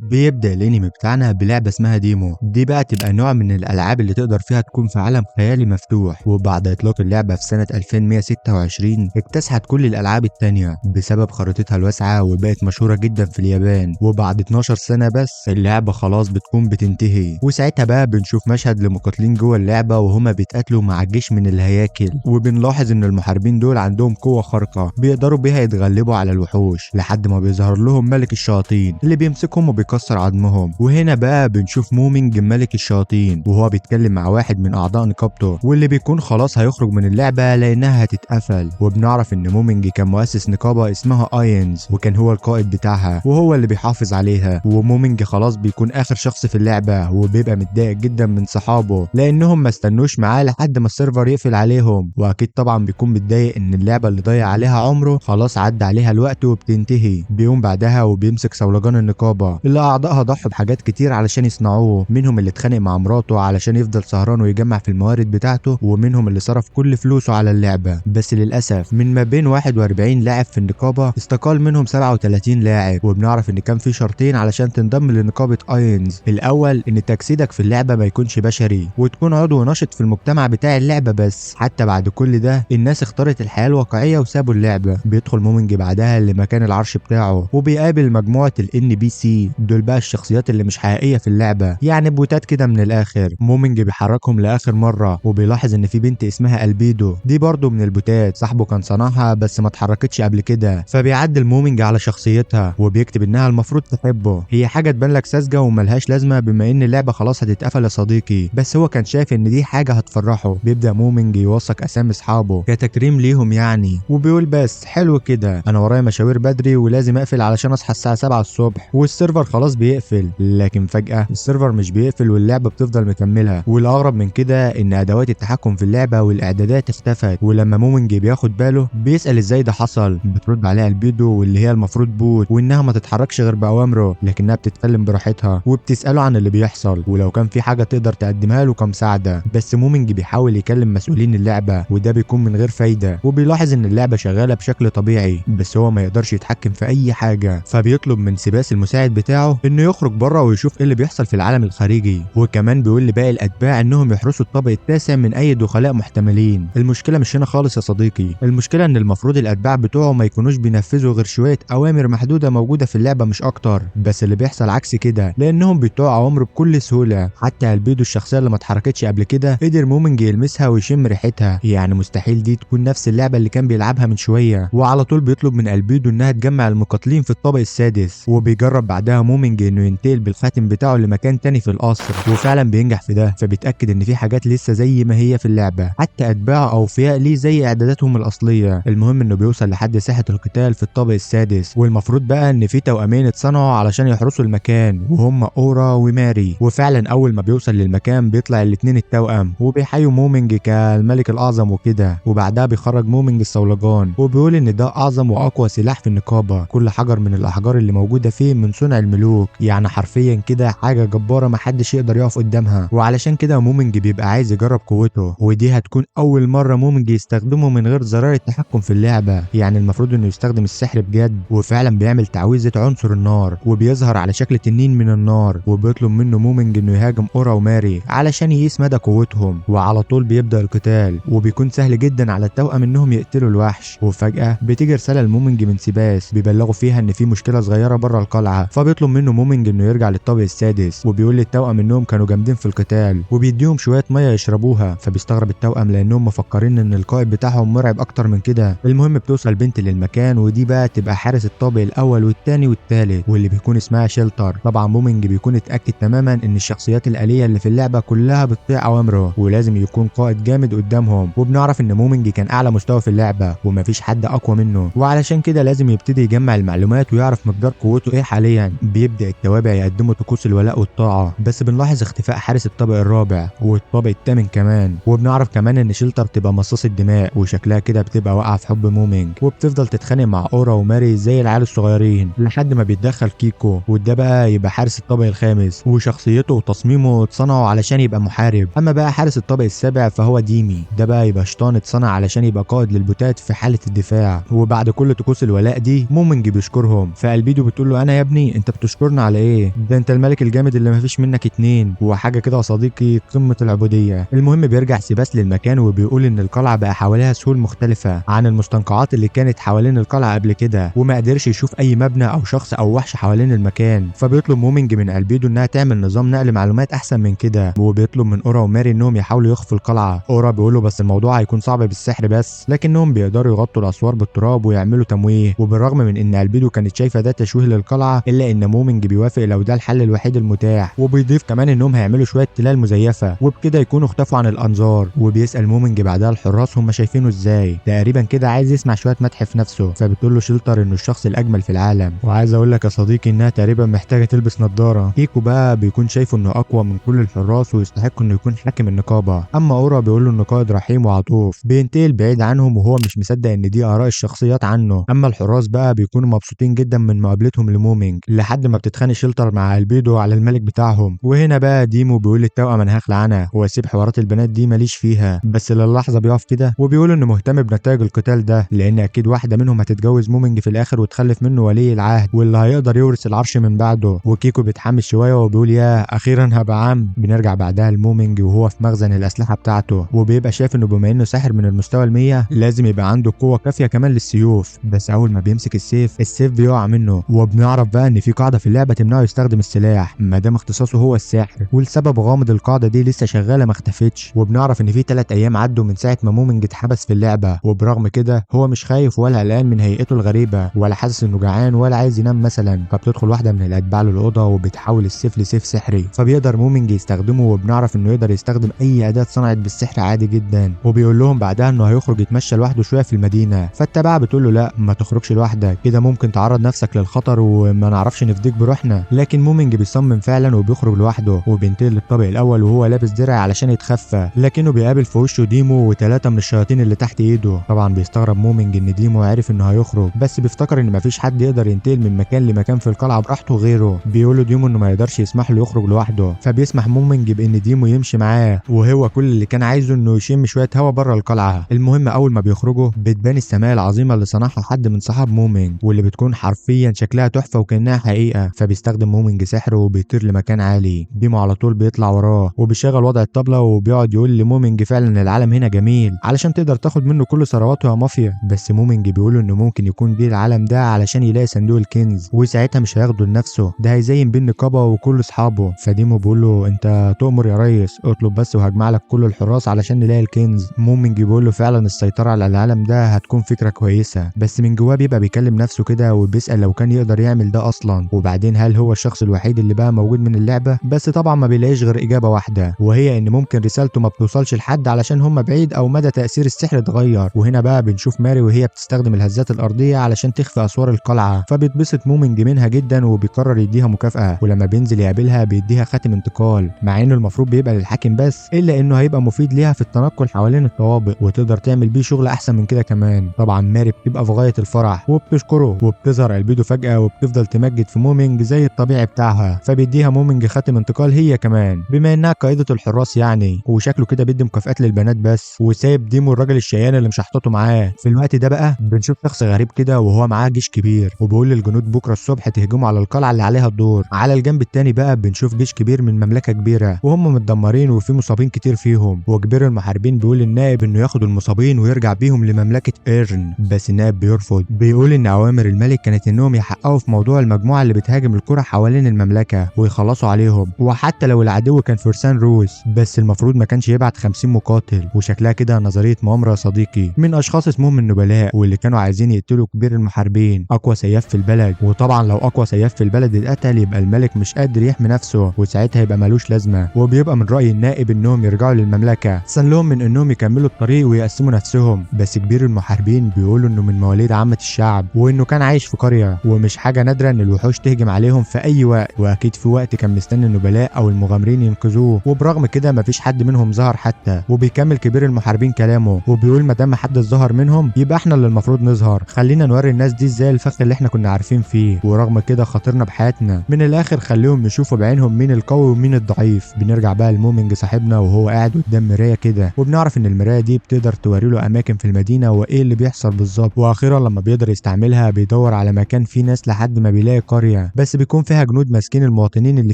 بيبدأ الانمي بتاعنا بلعبة اسمها ديمو. دي بقى تبقى نوع من الالعاب اللي تقدر فيها تكون في عالم خيالي مفتوح. وبعد اطلاق اللعبة في سنة 2126 اكتسحت كل الالعاب التانية بسبب خريطتها الواسعة وبقت مشهورة جدا في اليابان. وبعد 12 سنة بس اللعبة خلاص بتكون بتنتهي، وساعتها بقى بنشوف مشهد لمقاتلين جوه اللعبة وهما بيتقاتلوا مع جيش من الهياكل. وبنلاحظ ان المحاربين دول عندهم قوة خارقة بيقدروا بيها يتغلبوا على الوحوش لحد ما بيظهر لهم ملك الشياطين اللي بيمسكهم وبيكسر عظمهم. وهنا بقى بنشوف مومينج ملك الشياطين وهو بيتكلم مع واحد من اعضاء نقابته، واللي بيكون خلاص هيخرج من اللعبة لانها هتتقفل. وبنعرف ان مومينج كان مؤسس نقابة اسمها اينز، وكان هو القائد بتاعها وهو اللي بيحافظ عليها. ومومينج خلاص بيكون اخر شخص في اللعبة، وبيبقى متضايق جدا من صحابه لانهم ما استنوش معاه لحد ما السيرفر يقفل عليهم. واكيد طبعا بيكون متضايق ان اللعبة اللي ضيع عليها عمره خلاص عدى عليها الوقت وبتنتهي. بيقوم بعدها وبيمسك صولجان النقابة اللي اعضائها ضحوا بحاجات كتير علشان يصنعوه، منهم اللي اتخانق مع مراته علشان يفضل سهران ويجمع في الموارد بتاعته، ومنهم اللي صرف كل فلوسه على اللعبة. بس للاسف من ما بين 41 لاعب في النقابة استقال منهم 37 لاعب. وبنعرف ان كان في شرطين علشان تنضم لنقابة اينز. الاول ان تجسيدك في اللعبة ما يكونش بشري وتكون عضو نشط في المجتمع بتاع اللعبة بس. حتى بعد كل ده الناس اختارت الحياة الواقعية وسابوا اللعبة. بيدخل مومنج بعدها لمكان العرش بتاعه وبيقابل مجموعة الان بي سي. دول بقى الشخصيات اللي مش حقيقية في اللعبة، يعني بوتات كده من الاخر. مومنج بيحركهم لاخر مرة وبيلاحظ ان في بنت اسمها البيدو، دي برضه من البوتات صاحبه كان صنعها بس ما اتحركتش قبل كده. فبيعدل مومنج على شخصيتها وبيكتب انها المفروض تحبه. هي حاجة تبان لك ساذجة وملهاش لازمة بما ان اللعبة خلاص هتتقفل يا صديقي، بس هو كان شايف ان دي حاجة هتفرحه. بيبدأ مومنج يوثق اسامي اصحابه كتكريم ليهم يعني، وبيقول بس حلو كده انا ورايا مشاوير بدري ولازم اقفل علشان اصحى الساعة 7 الصبح. والسيرفر خلاص بيقفل، لكن فجأة السيرفر مش بيقفل واللعبة بتفضل مكملة. والاغرب من كده ان ادوات التحكم في اللعبة والاعدادات اختفت. ولما مومنج بياخد باله بيسأل ازاي ده حصل. بترد عليها البيدو واللي هي المفروض بوت، وانها ما تتحركش غير باوامره لكنها بتتكلم براحتها. وبتسأله عن اللي بيحصل ولو كان في حاجة تقدر تقدمها له كمساعدة. بس مومنج بيحاول يكلم مسؤولين اللعبة وده بيكون من غير فايدة. وبيلاحظ ان اللعبة شغالة بشكل طبيعي بس هو ما يقدرش يتحكم في اي حاجة. فبيطلب من سيباس المساعد بتاعه انه يخرج بره ويشوف ايه اللي بيحصل في العالم الخارجي. وكمان بيقول لباقي الاتباع انهم يحرسوا الطابق التاسع من اي دخلاء محتملين. المشكلة مش هنا خالص يا صديقي، المشكلة ان المفروض الاتباع بتوعه ما يكونوش بينفذوا غير شوية اوامر محدودة موجودة في اللعبة مش اكتر. بس اللي بيحصل عكس كده لانهم بيطيعوا اوامر بكل سهولة. حتى البيدو الشخصية اللي ما اتحركتش قبل كده قدر مومنج يلمسها ويشم ريحتها، يعني مستحيل دي تكون نفس اللعبة اللي كان بيلعبها من شوية. وعلى طول بيطلب من البيدو انها تجمع المقاتلين في الطابق السادس. وبيجرب بعدها مومنج انه ينتقل بالخاتم بتاعه لمكان تاني في القصر، وفعلا بينجح في ده. فبيتأكد ان في حاجات لسه زي ما هي في اللعبة، حتى اتباع اوفياء ليه زي اعداداتهم الاصلية. المهم انه بيوصل لحد ساحة القتال في الطابق السادس. والمفروض بقى ان في توأمين اتصنعوا علشان يحرسوا المكان وهم اورا وماري. وفعلا اول ما بيوصل للمكان بيطلع الاتنين التوأم وبيحيوا مومنج كالملك الاعظم وكده. وبعدها بيخرج مومنج الصولجان وبيقول ان ده اعظم واقوى سلاح في النقابة. كل حجر من الاحجار اللي موجودة فيه من صنع الملوك، يعني حرفيا كده حاجة جبارة محدش يقدر يقف قدامها. وعلشان كده مومنج بيبقى عايز يجرب قوته، ودي هتكون اول مرة مومنج يستخدمه من غير زرار التحكم في اللعبة. يعني المفروض انه يستخدم السحر بجد. وفعلا بيعمل تعويذة عنصر النار وبيظهر على شكل تنين من النار. وبيطلب منه مومنج انه يهاجم اورا وماري علشان يقيس مدى قوتهم. وعلى طول بيبدأ القتال وبيكون سهل جدا على التوأم انهم يقتلوا الوحش. وفجأة بتيجي رسالة لمومنج من سيباس بيبلغوا فيها ان في مشكلة صغيرة بره القلعة. فبيطلب منه مومنج انه يرجع للطابق السادس. وبيقول للتوأم انهم كانوا جامدين في القتال وبيديهم شوية مية يشربوها. فبيستغرب التوأم لانهم مفكرين ان القائد بتاعهم مرعب اكتر من كده. المهم بتوصل البنت للمكان ودي بقى تبقى حارس الطابق الاول والتاني والتالت واللي بيكون اسمها شيلتر. طبعا مومنج بيكون اتاكد تماما ان الشخصيات الآلية اللي في اللعبة كلها بتطيع اوامره ولازم يكون قائد جامد قدامهم. وبنعرف ان مومنج كان اعلى مستوى في اللعبة ومفيش حد اقوى منه، وعلشان كده لازم يبتدي يجمع المعلومات ويعرف مقدار قوته ايه حاليا. بيبدأ التوابع يقدموا طقوس الولاء والطاعة، بس بنلاحظ اختفاء حارس الطابق الرابع والطابق الثامن كمان. وبنعرف كمان ان شيلتر بتبقى مصاصة دماء وشكلها كده بتبقى واقعة في حب مومنج، وبتفضل تتخانق مع اورا وماري زي العيال الصغيرين لحد ما بيتدخل كيكو وده بقى يبقى حارس الطابق الخامس. وشخصيته وتصميمه اتصنعوا علشان يبقى محارب. اما بقى حارس الطابق السابع فهو ديمي، ده بقى يبقى شيطان اتصنع علشان يبقى قائد للبوتات في حالة الدفاع. وبعد كل طقوس الولاء دي مومنج بيشكرهم. فالبيدو بتقول له انا يا ابني انت بتشكر تشكرنا على ايه؟ ده انت الملك الجامد اللي مفيش منك اتنين وحاجه كده يا صديقي، قمه العبوديه. المهم بيرجع سيباس للمكان وبيقول ان القلعه بقى حواليها سهول مختلفه عن المستنقعات اللي كانت حوالين القلعه قبل كده، وما قدرش يشوف اي مبنى او شخص او وحش حوالين المكان. فبيطلب مومينج من البيدو انها تعمل نظام نقل معلومات احسن من كده، وبيطلب من اورا وماري انهم يحاولوا يخفوا القلعه. اورا بيقولوا بس الموضوع هيكون صعب بالسحر بس، لكنهم بيقدروا يغطوا الاسوار بالتراب ويعملوا تمويه. وبالرغم من ان البيدو كانت شايفه ده تشويه للقلعه، الا ان مومينج بيوافق لو ده الحل الوحيد المتاح، وبيضيف كمان انهم هيعملوا شويه تلال مزيفه وبكده يكونوا اختفوا عن الانظار. وبيسال مومينج بعدها الحراس هم شايفينه ازاي، تقريبا كده عايز يسمع شويه مدح في نفسه. فبتقول له شيلتر انه الشخص الاجمل في العالم، وعايز اقول لك يا صديقي انها تقريبا محتاجه تلبس نظاره. كيكو بقى بيكون شايفه انه اقوى من كل الحراس ويستحق انه يكون حاكم النقابه، اما اورا بيقول له انه قائد رحيم وعطوف. بينتقل بعيد عنهم وهو مش مصدق ان دي اراء الشخصيات عنه. اما الحراس بقى بيكونوا مبسوطين جدا من مقابلتهم لمومينج، لحد ما بتتخانق شيلتر مع البيدو على الملك بتاعهم. وهنا بقى ديمو بيقول للتوأم انا هخلع عنها واسيب حوارات البنات دي ماليش فيها، بس للحظه بيقف كده وبيقول انه مهتم بنتائج القتال ده، لان اكيد واحده منهم هتتجوز مومينج في الاخر وتخلف منه ولي العهد واللي هيقدر يورث العرش من بعده. وكيكو بيتحمس شويه وبيقول يا اخيرا هبقى عم. بنرجع بعدها لمومينج وهو في مخزن الاسلحه بتاعته، وبيبقى شايف انه بما انه ساحر من المستوى ال100 لازم يبقى عنده قوه كافيه كمان للسيوف. بس اول ما بيمسك السيف بيقع منه، وبنعرف بقى ان في قاعده في اللعبه تمنعه يستخدم السلاح ما دام اختصاصه هو السحر، والسبب غامض القاعده دي لسه شغاله ما اختفتش. وبنعرف ان في 3 ايام عدوا من ساعه ما مومينج اتحبس في اللعبه، وبرغم كده هو مش خايف ولا قلقان من هيئته الغريبه ولا حاسس انه جعان ولا عايز ينام مثلا. فبتدخل واحده من الاتباع للاوضه وبتحول السيف لسيف سحري، فبيقدر مومينج يستخدمه. وبنعرف انه يقدر يستخدم اي اداه صنعت بالسحر عادي جدا. وبيقول لهم بعدها انه هيخرج يتمشى لوحده شويه في المدينه. فالتباع بتقول له لا ما تخرجش لوحدك كده، ممكن تعرض نفسك للخطر وما نعرفش نفديك بروحنا. لكن مومينج بيصمم فعلا وبيخرج لوحده، وبينتقل للطابق الاول وهو لابس درع علشان يتخفى، لكنه بيقابل في وشه ديمو و3 من الشياطين اللي تحت ايده. طبعا بيستغرب مومينج ان ديمو عارف انه هيخرج، بس بيفتكر ان مفيش حد يقدر ينتقل من مكان لمكان في القلعه براحته غيره. بيقول له ديمو انه ما يقدرش يسمح له يخرج لوحده، فبيسمح مومينج بان ديمو يمشي معاه، وهو كل اللي كان عايزه انه يشم شويه هوا بره القلعه. المهم اول ما بيخرجوا بتبان السماء العظيمه اللي صنعها حد من صحاب مومينج، واللي بتكون حرفيا شكلها تحفه وكانها حقيقه. فبيستخدم مومينج سحره وبيطير لمكان عالي. ديمو على طول بيطلع وراه وبيشغل وضع الطبله وبيقعد يقول لمومينج فعلا العالم هنا جميل علشان تقدر تاخد منه كل ثرواته يا مافيا. بس مومينج بيقول انه ممكن يكون دي العالم ده علشان يلاقي صندوق الكنز، وساعتها مش هياخده لنفسه، ده هيزين بين النقابه وكل اصحابه. فديمو بيقول له انت تؤمر يا ريس، اطلب بس وهجمع لك كل الحراس علشان نلاقي الكنز. مومينج بيقول له فعلا السيطره على العالم ده هتكون فكره كويسه، بس من جواه بيبقى بيكلم نفسه كده وبيسال لو كان يقدر يعمل ده اصلا، وبعدين هل هو الشخص الوحيد اللي بقى موجود من اللعبه؟ بس طبعا ما بيلاقيش غير اجابه واحده، وهي ان ممكن رسالته ما بتوصلش لحد علشان هم بعيد او مدى تاثير السحر اتغير. وهنا بقى بنشوف ماري وهي بتستخدم الهزات الارضيه علشان تخفي اسوار القلعه، فبيتبسط مومينج منها جدا وبيقرر يديها مكافاه. ولما بينزل يقابلها بيديها خاتم انتقال، مع انه المفروض بيبقى للحاكم بس، الا انه هيبقى مفيد ليها في التنقل حوالين الطوابق وتقدر تعمل بيه شغل احسن من كده كمان. طبعا ماري بتبقى في غايه الفرح وبتشكره، وبتظهر البيدو فجاه وبتفضل تمجد في مومينج زي الطبيعي بتاعها، فبيديها مومينج خاتم انتقال هي كمان بما انها قائده الحراس يعني. وشكله كده بيدي مكافآت للبنات بس، وسايب ديمو الراجل الشيان اللي مشحطته معاه. في الوقت ده بقى بنشوف شخص غريب كده وهو معاه جيش كبير، وبيقول للجنود بكره الصبح تهجموا على القلعه اللي عليها الدور. على الجنب التاني بقى بنشوف جيش كبير من مملكه كبيره وهم متدمرين وفي مصابين كتير فيهم، وكبير المحاربين بيقول للنائب انه ياخد المصابين ويرجع بيهم لمملكه ايرن، بس النائب بيرفض. بيقول ان اوامر الملك كانت انهم يحققوا في موضوع المجموعه اللي بتهاجم القرى حوالين المملكه ويخلصوا عليهم، وحتى لو العدو كان فرسان روس، بس المفروض ما كانش يبعت 50 مقاتل. وشكلها كده نظريه مؤامره يا صديقي من اشخاص اسمهم النبلاء، واللي كانوا عايزين يقتلوا كبير المحاربين اقوى سياف في البلد. وطبعا لو اقوى سياف في البلد اتقتل يبقى الملك مش قادر يحمي نفسه، وساعتها يبقى ملوش لازمه. وبيبقى من راي النائب انهم يرجعوا للمملكه، سن لهم من انهم يكملوا الطريق ويقسموا نفسهم. بس كبير المحاربين بيقولوا انه من مواليد عامه الشعب، وانه كان عايش في قريه، ومش حاجه نادره ان الوحوش تهجم عليهم في اي وقت، واكيد في وقت كان مستني النبلاء او المغامرين ينقذوه. وبرغم كده مفيش حد منهم ظهر حتى. وبيكمل كبير المحاربين كلامه وبيقول ما دام حد ظهر منهم يبقى احنا اللي المفروض نظهر، خلينا نوري الناس دي ازاي الفخ اللي احنا كنا عارفين فيه، ورغم كده خاطرنا بحياتنا. من الاخر خليهم يشوفوا بعينهم مين القوي ومين الضعيف. بنرجع بقى لمومينج صاحبنا وهو قاعد قدام مرايه كده، وبنعرف ان المرايه دي بتقدر توري له اماكن في المدينه وايه اللي بيحصل بالظبط. واخيرا لما بيقدر يستعملها بيدور على مكان فيه ناس لحد ما بيلاقي قريه القريه، بس بيكون فيها جنود ماسكين المواطنين اللي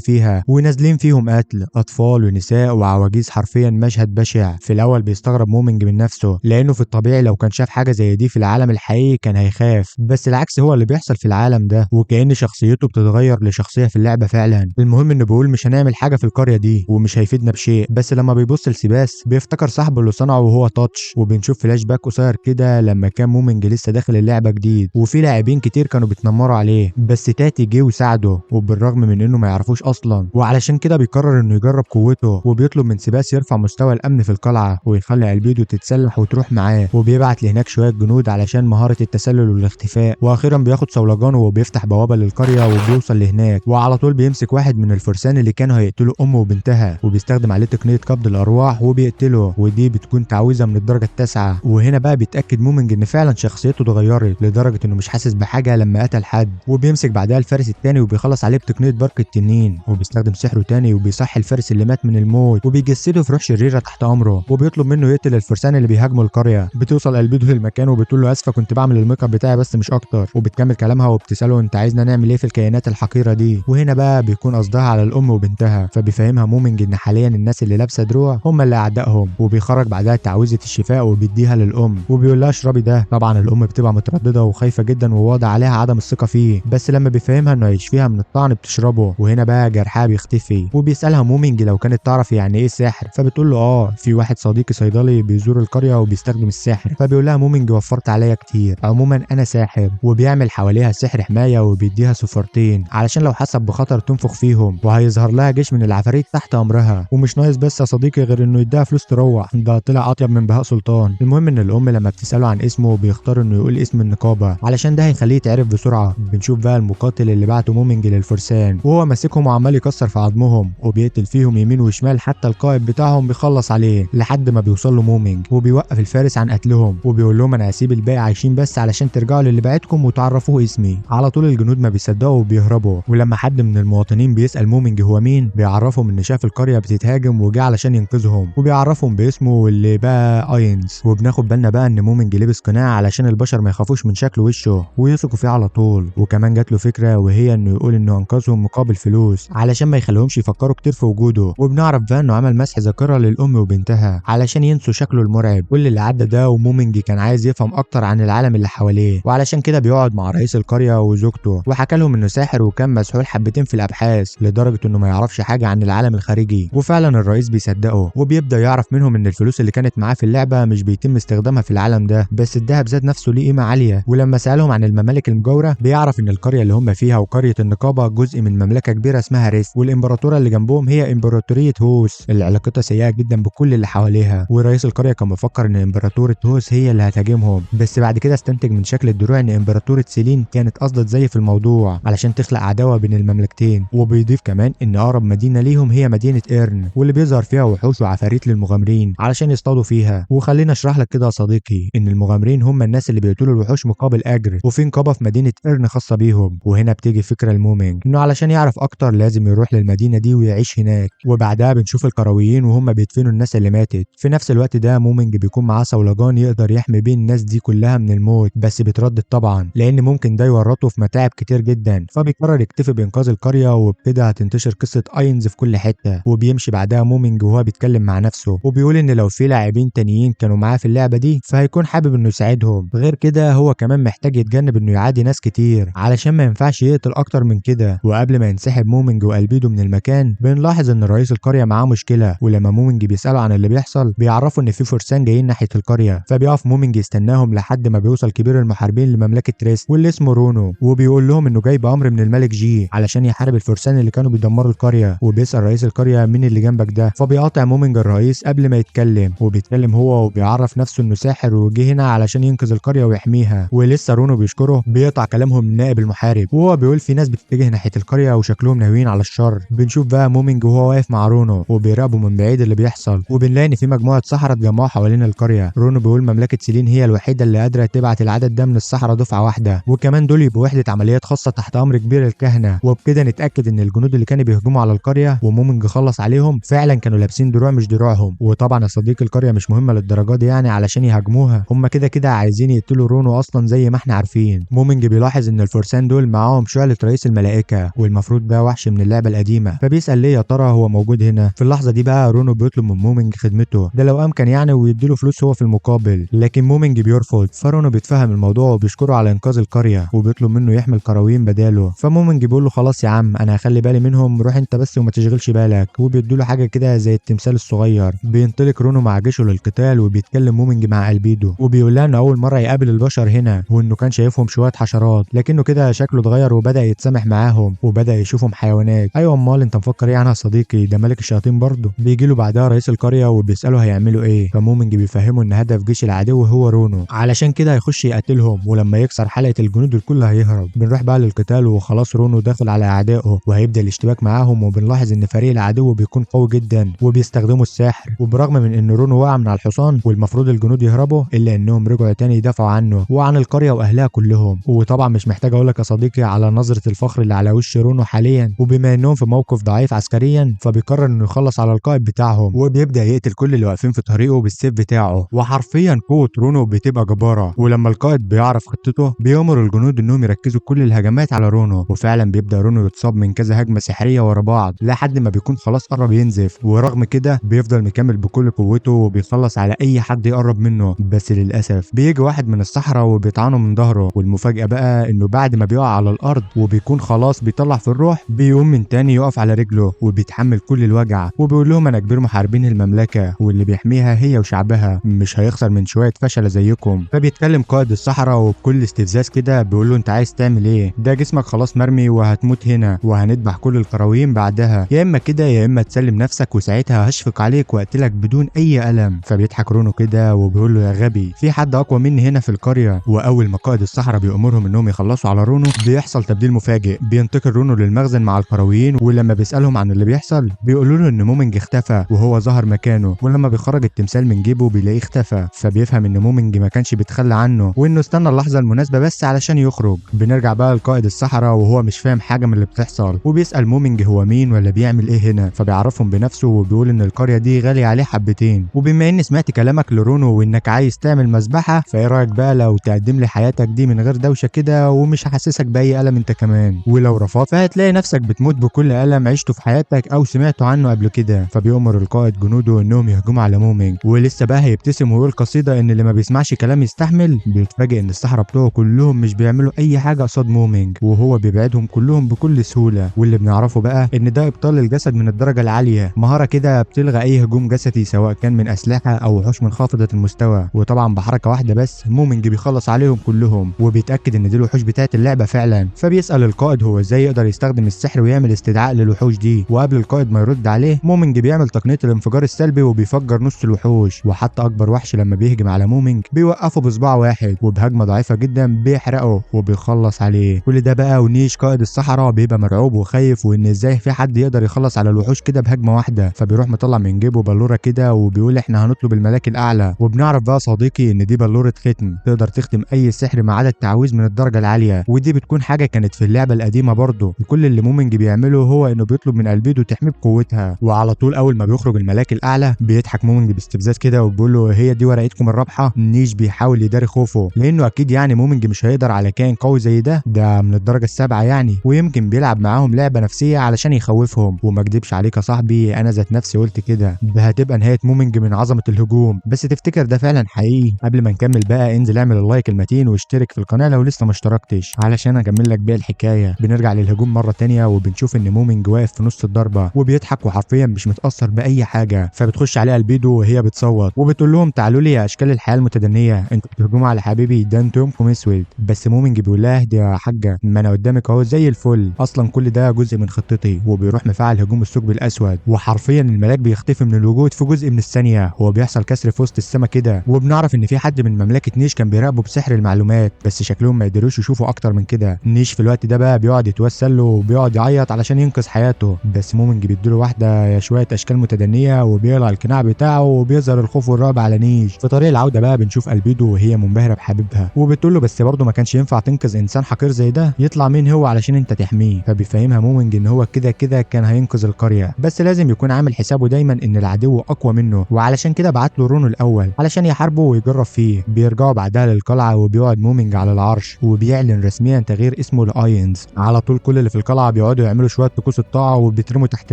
فيها ونازلين فيهم قتل اطفال ونساء وعواجيز، حرفيا مشهد بشع. في الاول بيستغرب مومنج من نفسه، لانه في الطبيعي لو كان شاف حاجه زي دي في العالم الحقيقي كان هيخاف، بس العكس هو اللي بيحصل في العالم ده، وكأن شخصيته بتتغير لشخصيه في اللعبه فعلا. المهم انه بيقول مش هنعمل حاجه في القريه دي ومش هيفيدنا بشيء، بس لما بيبص لسيباس بيفتكر صاحبه اللي صنعه وهو تاتش، وبنشوف فلاش باك قصير كده لما كان مومنج لسه داخل اللعبه جديد، وفي لاعبين كتير كانوا بيتنمروا عليه، بس تاتي جه وساعده وبالرغم من انه ما يعرفوش اصلا، وعلشان كده بيقرر انه يجرب قوته، وبيطلب من سيباس يرفع مستوى الامن في القلعه ويخلي البيدو تتسلح وتروح معاه، وبيبعت لهناك شويه جنود علشان مهاره التسلل والاختفاء، واخيرا بياخد صولجانه وبيفتح بوابه للقريه وبيوصل لهناك، وعلى طول بيمسك واحد من الفرسان اللي كانوا هيقتلوا امه وبنتها، وبيستخدم عليه تقنيه قبض الارواح وبيقتله، ودي بتكون تعويذه من الدرجه التاسعه. وهنا بقى بيتاكد مومنج ان فعلا شخصيته اتغيرت لدرجه انه مش حاسس بحاجه لما قتل حد، وبيمسك بعدها الفارس التاني وبيخلص عليه بتقنيه برق التنين، وبيستخدم سحره تاني وبيصحي الفارس اللي مات من الموت، وبيجسده في روح شريره تحت امره، وبيطلب منه يقتل الفرسان اللي بيهاجموا القريه. بتوصل البيدو للمكان وبتقول له اسفه كنت بعمل الميك اب بتاعي بس مش اكتر، وبتكمل كلامها وبتساله انت عايزنا نعمل ايه في الكائنات الحقيره دي، وهنا بقى بيكون قصدها على الام وبنتها، فبيفهمها مومنج ان حاليا الناس اللي لابسه دروع هم اللي اعدائهم، وبيخرج بعدها تعويذه الشفاء وبيديها للام، وبيقول لها اشربي ده. طبعا الام بتبقى متردده وخايفه جدا وواضح عليها عدم الثقه فيه، بس لما بيفهمها انه هيشفيها من الطعن بتشربه، وهنا بقى جرحها بيختفي، وبيسالها مومنج لو كانت تعرف يعني ايه سحر، فبتقول له في واحد صديقي صيدلي بيزور القريه وبيستخدم السحر، فبيقول لها مومنج وفرت عليا كتير، عموما انا ساحر، وبيعمل حواليها سحر حمايه وبيديها صفارتين علشان لو حست بخطر تنفخ فيهم، وهيظهر لها جيش من العفاريت تحت امرها، ومش ناقص بس يا صديقي غير انه يديها فلوس تروح، ده طلع اطيب من بهاء سلطان. المهم ان الام لما بتساله عن اسمه بيختار انه يقول اسم النقابه علشان ده هيخليه يتعرف بسرعه. بنشوف بقى المقاتل اللي بعته مومنج للفرسان وهو ماسكهم وعمال يكسر في عظمهم وبيقتل فيهم يمين وشمال، حتى القائد بتاعهم بيخلص عليه لحد ما بيوصل له مومنج، وبيوقف الفارس عن قتلهم وبيقول لهم انا هسيب الباقي عايشين بس علشان ترجعوا للي بعتكم وتعرفوه اسمي. على طول الجنود ما بيصدقوا وبيهربوا، ولما حد من المواطنين بيسال مومنج هو مين بيعرفهم ان شاف القريه بتتهاجم وجه علشان ينقذهم، وبيعرفهم باسمه واللي بقى اينز، وبناخد بالنا بقى ان مومنج لبس قناع علشان البشر ما يخافوش من شكل وشه ويثقوا فيه على طول، وكمان جات له فكره وهي انه يقول انه انقذهم مقابل فلوس علشان ما يخليهمش يفكروا كتير في وجوده، وبنعرف بقى انه عمل مسح ذاكره للام وبنتها علشان ينسوا شكله المرعب. كل اللي عدى ده ومومنج كان عايز يفهم اكتر عن العالم اللي حواليه، وعلشان كده بيقعد مع رئيس القريه وزوجته وحكى لهم انه ساحر وكان مسحول حبتين في الابحاث لدرجه انه ما يعرفش حاجه عن العالم الخارجي، وفعلا الرئيس بيصدقه وبيبدا يعرف منهم ان الفلوس اللي كانت معاه في اللعبه مش بيتم استخدامها في العالم ده، بس الذهب ذات نفسه ليه قيمه عاليه. ولما سالهم عن الممالك المجاوره بيعرف ان القريه اللي هم فيها وقريه النقابه جزء من مملكه كبيره اسمها ريس، والامبراطوره اللي جنبهم هي امبراطوريه هوس اللي علاقتها سيئه جدا بكل اللي حواليها، ورئيس القريه كان مفكر ان امبراطوره هوس هي اللي هتهاجمهم، بس بعد كده استنتج من شكل الدروع ان امبراطوره سيلين كانت قصدت زي في الموضوع علشان تخلق عداوه بين المملكتين. وبيضيف كمان ان اقرب مدينه ليهم هي مدينه ايرن واللي بيظهر فيها وحوش وعفاريت للمغامرين علشان يصطادوا فيها. وخلينا اشرح لك كده يا صديقي ان المغامرين هم الناس اللي بيقتلوا الوحوش مقابل اجر، وفي نقابه في مدينه ايرن خاصه بيهم، وهنا بتيجي فكره المومنج انه علشان يعرف اكتر لازم يروح للمدينه دي ويعيش هناك. وبعدها بنشوف القرويين وهم بيدفنوا الناس اللي ماتت. في نفس الوقت ده مومنج بيكون معاه صولجان يقدر يحمي بين الناس دي كلها من الموت، بس بيتردد طبعا لان ممكن ده يورطه في متاعب كتير جدا، فبيقرر يكتفي بانقاذ القريه، وبكده هتنتشر قصه اينز في كل حته. وبيمشي بعدها مومنج وهو بيتكلم مع نفسه وبيقول ان لو في لاعبين تانيين كانوا معاه في اللعبه دي فهيكون حابب انه يساعدهم، غير كده هو كمان محتاج يتجنب انه يعادي ناس كتير علشان ما ينفعش يقتل اكتر من كده. وقبل ما ينسحب مومنج والبيدو من المكان بنلاحظ ان رئيس القريه معاه مشكله، ولما مومنج بيساله عن اللي بيحصل بيعرفوا ان في فرسان جايين ناحيه القريه، فبيقف مومنج يستناهم لحد ما بيوصل كبير المحاربين لمملكه ريس واللي اسمه رونو، وبيقول لهم انه جاي بامر من الملك جي علشان يحارب الفرسان اللي كانوا بيدمروا القريه. وبيسال رئيس القريه مين اللي جنبك ده، فبيقاطع مومنج الرئيس قبل ما يتكلم، وبيتكلم هو وبيعرف نفسه انه ساحر وجه هنا علشان ينقذ القريه ويحميها. ولسه رونو بيشكره بيقطع كلامهم النائب المحارب وهو بيقول في ناس بتتجه ناحيه القريه وشكلهم ناويين على الشر. بنشوف بقى مومنج وهو واقف مع رونو وبيراقبوا من بعيد اللي بيحصل، وبنلاقي ان في مجموعه سحرة اتجمعوا حوالين القريه. رونو بيقول مملكه سيلين هي الوحيده اللي قادره تبعت العدد ده من السحرة دفعه واحده، وكمان دول يبقوا وحده عمليات خاصه تحت امر كبير الكهنه. وبكده نتاكد ان الجنود اللي كانوا بيهجموا على القريه ومومنج خلص عليهم فعلا كانوا لابسين دروع مش دروعهم. وطبعا يا صديق القريه مش مهمه للدرجه دي يعني علشان يهاجموها، هم كده كده عايزين يقتلوا رونو اصلا زي ما احنا عارفين. مومنج بيلاحظ ان الفرسان دول معاهم شعلة رئيس الملائكة، والمفروض ده وحش من اللعبة القديمة. فبيسأل ليه يا ترى هو موجود هنا. في اللحظة دي بقى رونو بيطلب من مومينج خدمته، ده لو امكن يعني، ويديله فلوس هو في المقابل، لكن مومينج بيرفض. فرونو بيتفهم الموضوع وبيشكره على انقاذ القرية، وبيطلب منه يحمل قراوين بداله. فمومينج بيقول له خلاص يا عم انا هخلي بالي منهم، روح انت بس وما تشغلش بالك، وبيديله حاجة كده زي التمثال الصغير. بينطلق رونو مع جيشه للقتال، وبيتكلم مومينج مع البيدو وبيقول لها انه اول مرة يقابل البشر هنا، وانه كان شايفهم شوية حشرات، لكنه كده شكله اتغير وبدأ يتسامح معاهم وبدأ يشوفهم حيوانات. ايوه امال انت مفكر ايه عنها يا صديقي، ده ملك الشياطين برضه. بيجي له بعدها رئيس القرية وبيسأله هيعملوا ايه. فمومينج بيفهمه ان هدف جيش العدو هو رونو، علشان كده هيخش يقتلهم، ولما يكسر حلقة الجنود الكل هيهرب. بنروح بقى للقتال وخلاص رونو داخل على اعدائه وهيبدأ الاشتباك معاهم، وبنلاحظ ان فريق العدو بيكون قوي جدا وبيستخدموا السحر. وبرغم من ان رونو وقع من على الحصان والمفروض الجنود يهربوا، الا انهم رجعوا تاني يدافعوا عنه وعن القرية واهلها كلهم. وطبعا مش محتاج اقول لك يا صديقي على نظرة الفخر اللي على وش رونو حاليا. وبما انهم في موقف ضعيف عسكريا، فبيقرر انه يخلص على القائد بتاعهم، وبيبدأ يقتل كل اللي واقفين في طريقه بالسيف بتاعه. وحرفيا قوة رونو بتبقى جبارة، ولما القائد بيعرف خطته بيأمر الجنود انهم يركزوا كل الهجمات على رونو. وفعلا بيبدأ رونو يتصاب من كذا هجمة سحرية ورا بعض لحد ما بيكون خلاص قرب ينزف، ورغم كده بيفضل مكمل بكل قوته وبيخلص على اي حد يقرب منه. بس للاسف بيجي واحد من الصحراء وبيطعنه من ظهره، والمفاجأة بقى انه بعد ما بيقع على الارض وبيكون خلاص بيطلع في الروح، بيقوم من تاني يقف على رجله وبيتحمل كل الوجع، وبيقول لهم انا كبير محاربين المملكة واللي بيحميها هي وشعبها، مش هيخسر من شوية فشل زيكم. فبيتكلم قائد الصحراء وبكل استفزاز كده بيقول له انت عايز تعمل ايه؟ ده جسمك خلاص مرمي وهتموت هنا، وهنذبح كل القراويين بعدها، يا اما كده يا اما تسلم نفسك وساعتها هشفق عليك واقتلك بدون اي الم. فبيضحك رونو كده وبيقول له يا غبي، في حد اقوى مني هنا في القرية. واول ما قائد الصحراء بيأمرهم انهم يخلصوا على رونو بيحصل تبديل مفاجئ، بينتقل رونو للمخزن مع القرويين، ولما بيسألهم عن اللي بيحصل بيقولوا له ان مومينج اختفى وهو ظهر مكانه، ولما بيخرج التمثال من جيبه بيلاقيه اختفى. فبيفهم ان مومينج ما كانش بيتخلى عنه وانه استنى اللحظة المناسبة بس علشان يخرج. بنرجع بقى لقائد الصحراء وهو مش فاهم حاجة من اللي بتحصل، وبيسأل مومينج هو مين ولا بيعمل ايه هنا. فبيعرفهم بنفسه وبيقول ان القرية دي غالية عليه حبتين، وبما اني سمعت كلامك لرونو وانك عايز تعمل مذبحة، فايه رايك بقى لو تقدم لي حياتك دي من غير دوشة كده ومش هحسسك باي ألم انت كمان، ولو رفضت فهتلاقي نفسك بتموت بكل ألم عشته في حياتك او سمعته عنه قبل كده. فبيأمر القائد جنوده انهم يهجموا على مومينج، ولسه بقى هيبتسم ويقول قصيدة ان اللي ما بيسمعش كلام يستحمل، بيتفاجئ ان الصحراء بتوعه كلهم مش بيعملوا اي حاجة قصاد مومينج، وهو بيبعدهم كلهم بكل سهولة. واللي بنعرفه بقى ان ده ابطال الجسد من الدرجة العالية، مهارة كده بتلغى اي هجوم جسدي سواء كان من اسلحة او وحوش منخفضة المستوى. وطبعا بحركة واحدة بس مومينج بيخلص عليهم كلهم، وبيتأكد ان دي الوحوش بتاعت اللعبة فعلا. فبيسأل القائد هو ازاي يقدر يستخدم السحر ويعمل استدعاء للوحوش دي، وقبل القائد ما يرد عليه مومينج بيعمل تقنية الانفجار السلبي وبيفجر نص الوحوش. وحتى اكبر وحش لما بيهجم على مومينج بيوقفه بصباع واحد، وبهجمة ضعيفة جدا بيحرقه وبيخلص عليه. كل ده بقى ونيش قائد الصحراء بيبقى مرعوب وخايف، وان ازاي في حد يقدر يخلص على الوحوش كده بهجمة واحدة. فبيروح مطلع من جيبه بلورة كده وبيقول احنا هنطلب الملاك الاعلى. وبنعرف بقى صديقي ان دي بلورة ختم تقدر تختم اي سحر ما عدا التعويذ من الدرجة العالية، ودي بتكون حاجة كانت في اللعبة القديمة برضه. وكل اللي مومينج بيعمله هو انه بيطلب من البيدو تحميه بقوتها. وعلى طول اول ما بيخرج الملاك الاعلى بيضحك مومينج باستفزاز كده وبيقول له هي دي ورقتكم الرابحة. نيش بيحاول يداري خوفه لانه اكيد يعني مومينج مش هيقدر على كائن قوي زي ده من الدرجة السابعة يعني، ويمكن بيلعب معاهم لعبة نفسية علشان يخوفهم. وما اكدبش عليك يا صاحبي انا ذات نفسي قلت كده، ده هتبقى نهاية مومينج من عظمة الهجوم. بس تفتكر ده فعلا حقيقي؟ قبل ما نكمل بقى انزل اعمل اللايك المتين واشترك في القناة لو لسه ما اشتركتش علشان اكمل لك بقى الحكاية. بنرجع للهجوم مرة تانية وبنشوف ان مومينج واقف في نص الضربة وبيضحك وحرفيا مش متأثر بأي حاجة. فبتخش عليها البيدو وهي بتصوت وبتقول لهم تعالوا لي يا اشكال الحياة المتدنية، انتوا بتهجموا على حبيبي ده انتوا يومكم اسود. بس مومينج بيقول لها اهدي يا حاجة، ما انا قدامك اهو زي الفل، اصلا كل ده جزء من خطتي. وبيروح مفعل هجوم الثقب الاسود وحرفيا الملاك بيختفي من الوجود في جزء من الثانية. هو بيحصل كسر في وسط السما كده، وبنعرف ان في حد من مملكة نيش كان بيراقبه بسحر المعلومات، بس شكلهم ما يقدروش يشوفوا اكتر من كده. نيش في الوقت ده بقى بيقعد يتوسل له وبيقعد يعيط علشان ينقذ حياته، بس مومينج بيديله واحدة يا شوية اشكال متدنية وبيقلع القناع بتاعه وبيظهر الخوف والرعب على نيش. في طريق العودة بقى بنشوف البيدو وهي منبهرة بحبيبها وبتقول له بس برضه ما كانش ينفع تنقذ انسان حقير زي ده، يطلع مين هو علشان انت تحميه. فبيفهمها مومينج ان هو كده كده كان هينقذ القرية، بس لازم يكون عامل حسابه دايما ان العدو اقوى منه، وعلشان كده بعت له رونو الاول علشان يحاربه ويجرب فيه. بيرجعوا بعدها للقلعة وبيقعد مومينج على العرش وبيعلن رسميا تغيير اسمه اسمه لاينز. على طول كل اللي في القلعه بيقعدوا يعملوا شويه طقوس الطاعه وبيترموا تحت